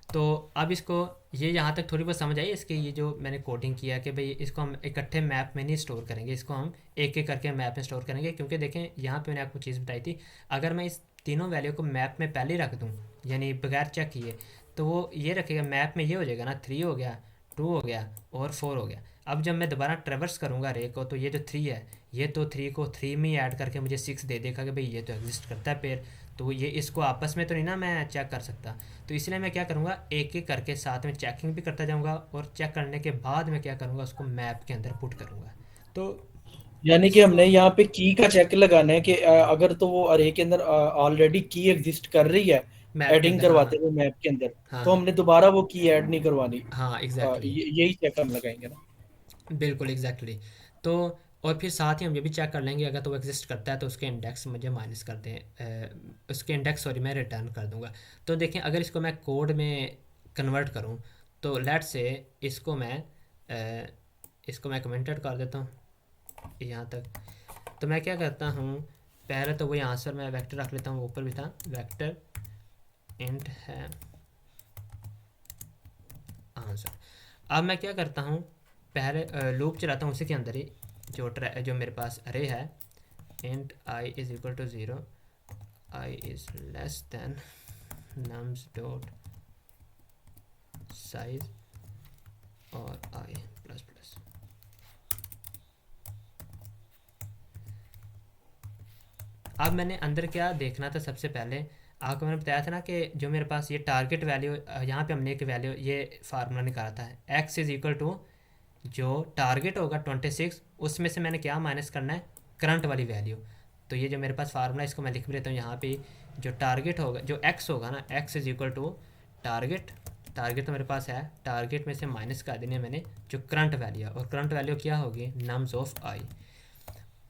तो अब इसको ये यहाँ तक थोड़ी बहुत समझ आई इसकी, ये जो मैंने कोडिंग किया कि भाई इसको हम इकट्ठे मैप में नहीं स्टोर करेंगे, इसको हम एक एक करके मैप में स्टोर करेंगे। क्योंकि देखें यहाँ पे मैंने आपको चीज़ बताई थी, अगर मैं इस तीनों वैल्यू को मैप में पहले रख दूँ यानी बगैर चेक किए, तो वो ये रखेगा मैप में, ये हो जाएगा ना 3 हो गया, 2 हो गया और 4 हो गया। अब जब मैं दोबारा ट्रेवर्स करूँगा रे को, तो ये जो 3 है, ये तो 3 को 3 में ही ऐड करके मुझे 6 दे देगा कि भाई ये तो एग्जिस्ट करता है पेयर। तो ये इसको आपस में तो नहीं ना मैं चेक कर सकता, तो इसलिए मैं क्या करूँगा, एक एक करके साथ में चेकिंग भी करता जाऊँगा, और चेक करने के बाद मैं क्या करूँगा, उसको मैप के अंदर पुट करूँगा। तो यानी कि हमने यहाँ पे की का चेक लगाना है कि अगर तो वो अरे के अंदर ऑलरेडी की एग्जिस्ट कर रही है मैप के एडिंग अंदर, हाँ करवाते हुए मैप के अंदर, हाँ तो हाँ हमने दोबारा वो की ऐड नहीं करवानी। हाँ एग्जैक्टली, यही चेक हम लगाएंगे ना। बिल्कुल एग्जैक्टली। तो और फिर साथ ही हम ये भी चेक कर लेंगे, अगर तो वो एग्जिस्ट करता है तो उसके इंडेक्स मुझे माइनस कर दें, उसके इंडेक्स सॉरी मैं रिटर्न कर दूंगा। तो देखें अगर इसको मैं कोड में कन्वर्ट करूं, तो लेट से इसको मैं कमेंटेड कर देता हूं यहाँ तक। तो मैं क्या करता हूँ, पहले तो वही आंसर मैं वेक्टर रख लेता हूँ, ऊपर भी था वेक्टर इंट है आंसर। अब मैं क्या करता हूँ, पहले लूप चलाता हूँ उसी के अंदर ही, जो मेरे पास अरे है, int i is equal to 0, i is less than nums dot size और आई प्लस प्लस। अब मैंने अंदर क्या देखना था, सबसे पहले आपको मैंने बताया था ना कि जो मेरे पास ये टारगेट वैल्यू, यहाँ पे हमने एक वैल्यू ये फार्मूला निकाला था, x इज़ इक्वल टू जो टारगेट होगा 26, उसमें से मैंने क्या माइनस करना है, करंट वाली वैल्यू। तो ये जो मेरे पास फार्मूला, इसको मैं लिख भी लेता हूँ यहाँ पे, जो टारगेट होगा, जो x होगा ना, x is equal to target तो मेरे पास है, टारगेट में से माइनस कर देनी है मैंने जो करंट वैल्यू है, और करंट वैल्यू क्या होगी, नम्स ऑफ आई।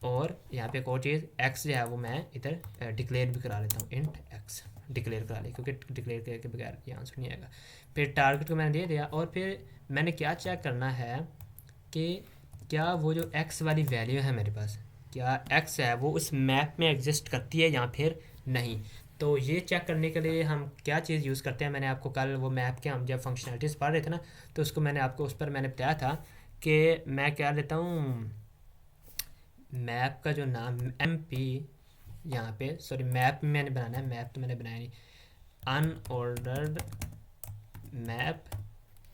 और यहाँ पे एक और चीज़, x जो है वो मैं इधर डिक्लेयर भी करा लेता हूँ, इंट x डिक्लेयर करा लिया, क्योंकि डिक्लेयर करके बगैर ये आंसर नहीं आएगा। फिर टारगेट को मैंने दे दिया, और फिर मैंने क्या चेक करना है कि क्या वो जो x वाली वैल्यू है मेरे पास, क्या एक्स है वो उस मैप में एग्जिस्ट करती है या फिर नहीं। तो ये चेक करने के लिए हम क्या चीज़ यूज़ करते हैं, मैंने आपको कल वो मैप के हम जब फंक्शनलिटीज़ पढ़ रहे थे ना, तो उसको मैंने आपको उस पर मैंने बताया था कि मैं क्या लेता हूँ, मैप का जो नाम एम पी, यहाँ पे सॉरी मैप में मैंने बनाना है, मैप तो मैंने बनाया नहीं, अनऑर्डर्ड मैप।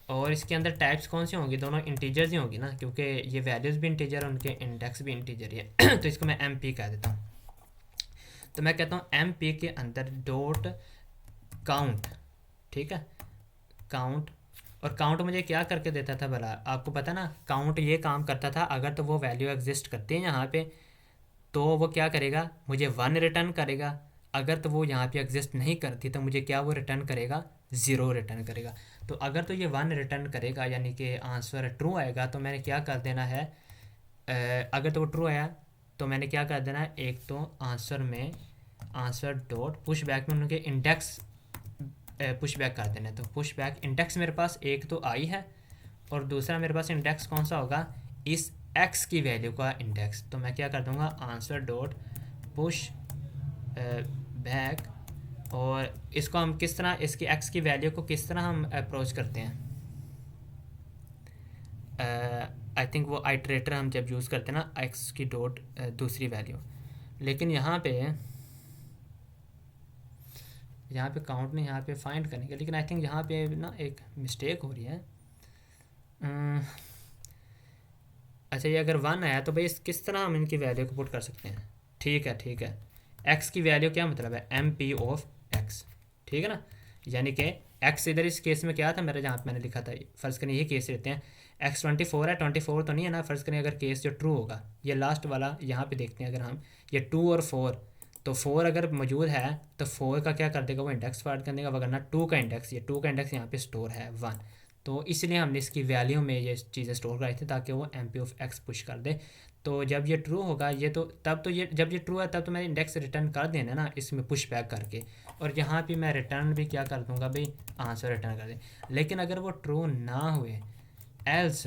और इसके अंदर टाइप्स कौन सी होंगी, दोनों इंटीजर्स ही होंगी ना, क्योंकि ये वैल्यूज़ भी इंटीजर और उनके इंडेक्स भी इंटीजर ही है तो इसको मैं एम पी कह देता हूँ। तो मैं कहता हूँ एम पी के अंदर डॉट काउंट, ठीक है, काउंट। और काउंट मुझे क्या करके देता था भला, आपको पता ना, काउंट ये काम करता था अगर तो वो वैल्यू एग्जिस्ट करती है यहाँ पे तो वो क्या करेगा, मुझे 1 रिटर्न करेगा। अगर तो वो यहाँ पे एग्जिस्ट नहीं करती तो मुझे क्या वो रिटर्न करेगा, 0 रिटर्न करेगा। तो अगर तो ये 1 रिटर्न करेगा यानी कि आंसर ट्रू आएगा, तो मैंने क्या कर देना है, अगर तो वो ट्रू आया तो मैंने क्या कर देना है, एक तो आंसर में आंसर डॉट पुश बैक में उनके इंडेक्स पुश बैक कर देना है। तो पुश बैक इंडेक्स मेरे पास एक तो आई है और दूसरा मेरे पास इंडेक्स कौन सा होगा, इस एक्स की वैल्यू का इंडेक्स। तो मैं क्या कर दूंगा, आंसर डॉट पुश बैक। और इसको हम किस तरह, इसकी एक्स की वैल्यू को किस तरह हम अप्रोच करते हैं, आई थिंक वो आइट्रेटर हम जब यूज़ करते हैं ना एक्स की डॉट दूसरी वैल्यू। लेकिन यहाँ पे काउंट नहीं, यहाँ पे फाइंड करने के, लेकिन आई थिंक यहाँ पे ना एक मिस्टेक हो रही है। अच्छा, ये अगर 1 आया तो भाई इस किस तरह हम इनकी वैल्यू को पुट कर सकते हैं, ठीक है ठीक है। एक्स की वैल्यू क्या मतलब है, एम पी ऑफ एक्स, ठीक है ना। यानी कि एक्स इधर इस केस में क्या था मेरा, जहाँ पे मैंने लिखा था, फ़र्ज़ करें यही केस लेते हैं, एक्स 24 है, 24 तो नहीं है ना, फ़र्ज़ करें अगर केस जो ट्रू होगा, ये लास्ट वाला यहाँ पे देखते हैं, अगर हम ये 2 और 4, तो 4 अगर मौजूद है तो 4 का क्या कर देगा, वो इंडेक्स फाइंड कर देगा, वरना 2 का इंडेक्स, ये 2 का इंडेक्स यहाँ पे स्टोर है 1। तो इसलिए हमने इसकी वैल्यू में ये चीज़ें स्टोर कराई थी ताकि वो m p of x push कर दे। तो जब ये ट्रू होगा, ये तो तब तो ये जब ये ट्रू है तब तो मैं इंडेक्स रिटर्न कर देना ना इसमें पुश बैक करके, और यहाँ पे मैं रिटर्न भी क्या कर दूंगा भाई, आंसर रिटर्न कर दे। लेकिन अगर वो ट्रू ना हुए, एल्स,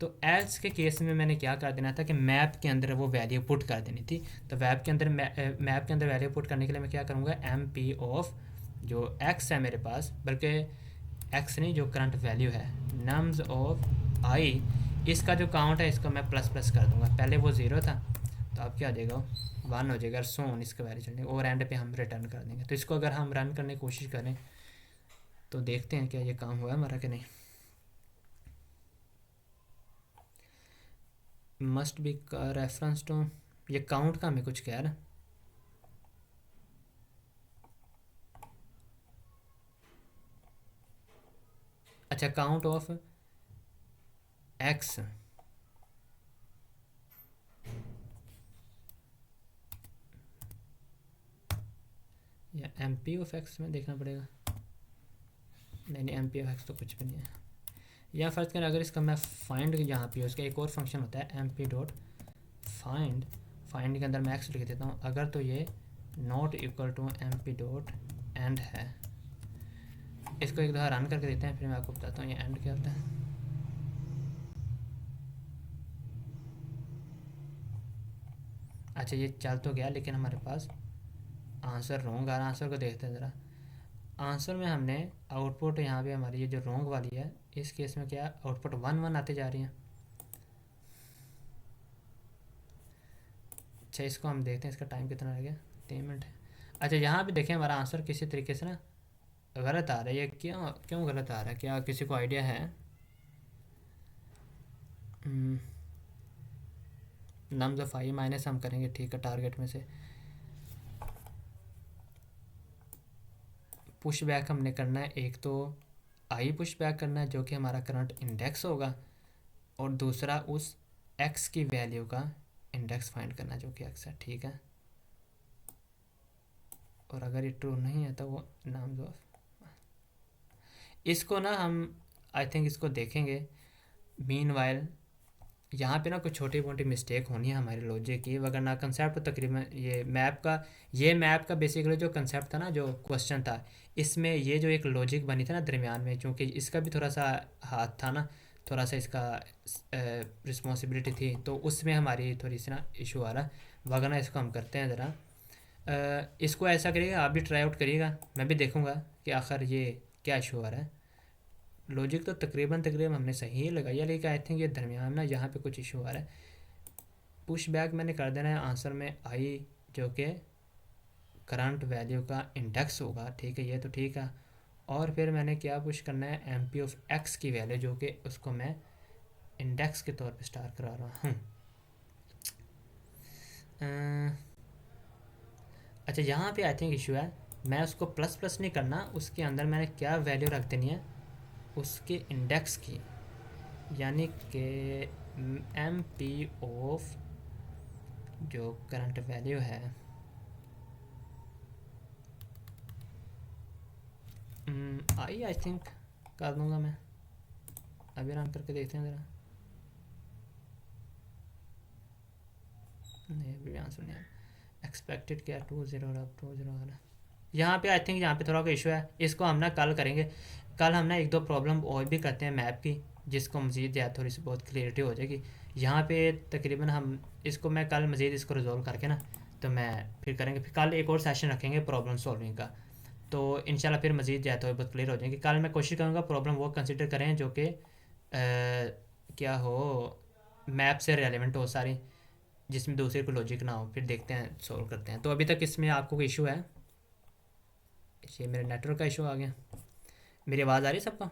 तो एल्स के केस में मैंने क्या कर देना था कि मैप के अंदर वो वैल्यू पुट कर देनी थी। तो मैप के अंदर वैल्यू पुट करने के लिए मैं क्या करूँगा, एम पी ऑफ जो एक्स है मेरे पास, बल्कि एक्स नहीं, जो करंट वैल्यू है नम्स ऑफ आई, इसका जो काउंट है इसको मैं प्लस प्लस कर दूंगा, पहले वो 0 था तो अब क्या हो जाएगा, 1 हो जाएगा, सोन इसका वैल्यू चलने और एंड पे हम रिटर्न कर देंगे। तो इसको अगर हम रन करने की कोशिश करें तो देखते हैं क्या ये काम हुआ हमारा कि नहीं। मस्ट बी रेफरेंस टू, ये काउंट का हमें कुछ कह रहा है, अच्छा काउंट ऑफ एक्स, या एम पी ऑफ एक्स में देखना पड़ेगा, नहीं नहीं एम पी ऑफ एक्स तो कुछ भी नहीं है। या फ़र्ज़ करें अगर इसका मैं फाइंड यहाँ पे, उसका एक और फंक्शन होता है m p dot find, find के अंदर मैं एक्स लिख देता हूँ, अगर तो ये not equal to m p dot end है। इसको एक दफ़ा रन करके देते हैं, फिर मैं आपको बताता हूँ ये एंड क्या होता है। अच्छा, ये चल तो गया लेकिन हमारे पास आंसर रॉन्ग आ रहा, आंसर को देखते हैं ज़रा। आंसर में हमने आउटपुट यहाँ पे हमारी ये जो रॉन्ग वाली है, इस केस में क्या आउटपुट 1 1 आते जा रही हैं। अच्छा, इसको हम देखते हैं, इसका टाइम कितना रह गया, 3 मिनट है। अच्छा, यहाँ पे देखें हमारा आंसर किसी तरीके से ना गलत आ रहा है, ये क्यों क्यों गलत आ रहा है, क्या किसी को आइडिया है। नम्स ऑफ आई माइनस हम करेंगे, ठीक है, टारगेट में से पुश बैक हमने करना है, एक तो आई पुश बैक करना है जो कि हमारा करंट इंडेक्स होगा, और दूसरा उस एक्स की वैल्यू का इंडेक्स फाइंड करना जो कि एक्स है, ठीक है। और अगर ये ट्रू नहीं है तो वो नाम ऑफ, इसको ना हम आई थिंक इसको देखेंगे। मीनवाइल यहाँ पे ना कुछ छोटी मोटी मिस्टेक होनी है हमारे लॉजिक की, वरना कंसेप्ट तो तकरीबन ये मैप का बेसिकली जो कंसेप्ट था ना, जो क्वेश्चन था, इसमें ये जो एक लॉजिक बनी थी ना दरमियान में, चूँकि इसका भी थोड़ा सा हाथ था ना, थोड़ा सा इसका रिस्पॉन्सिबिलिटी थी, तो उसमें हमारी थोड़ी सी ना इशू आ रहा। वरना इसको हम करते हैं ज़रा। इसको ऐसा करिएगा, आप भी ट्राई आउट करिएगा, मैं भी देखूँगा कि आखिर ये क्या इशू आ रहा है। लॉजिक तो तकरीबन तकरीबन हमने सही लगाई है, लेकिन आई थिंक ये दरमियान ना यहाँ पे कुछ इशू आ रहा है। पुश बैक मैंने कर देना है आंसर में आई, जो कि करंट वैल्यू का इंडेक्स होगा, ठीक है, ये तो ठीक है। और फिर मैंने क्या पुश करना है, एम पी ऑफ एक्स की वैल्यू, जो कि उसको मैं इंडेक्स के तौर पे स्टार करा रहा हूँ। अच्छा, यहाँ पे आई थिंक इशू है, मैं उसको प्लस प्लस नहीं करना, उसके अंदर मैंने क्या वैल्यू रख देनी है उसके इंडेक्स की, यानी कि एम पी ऑफ जो करंट वैल्यू है, आई थिंक कर दूँगा मैं। अभी रन करके देखते हैं ज़रा। नहीं, अभी आंसर नहीं आया। एक्सपेक्टेड क्या 2-0 और अब 2-0 आ रहा है यहाँ पे। आई थिंक यहाँ पे थोड़ा सा इशू है, इसको हम ना कल करेंगे। कल हम ना एक दो प्रॉब्लम और भी करते हैं मैप की, जिसको मज़ीद या थोड़ी सी बहुत क्लियरिटी हो जाएगी यहाँ पे। तकरीबन हम इसको, मैं कल मज़ीद इसको रिजॉल्व करके ना, तो मैं फिर करेंगे। फिर कल एक और सेशन रखेंगे प्रॉब्लम सॉल्विंग का, तो इंशाल्लाह फिर मज़ीद या तो बहुत क्लियर हो जाएंगे। कल मैं कोशिश करूँगा प्रॉब्लम वो कंसिडर करें जो कि क्या हो, मैप से रेलिवेंट हो सारी, जिसमें दूसरे को लॉजिक ना हो। फिर देखते हैं, सॉल्व करते हैं। तो अभी तक इसमें आपको कोई इशू है? ये मेरे नेटवर्क का इशू आ गया। मेरी आवाज़ आ रही है सबको?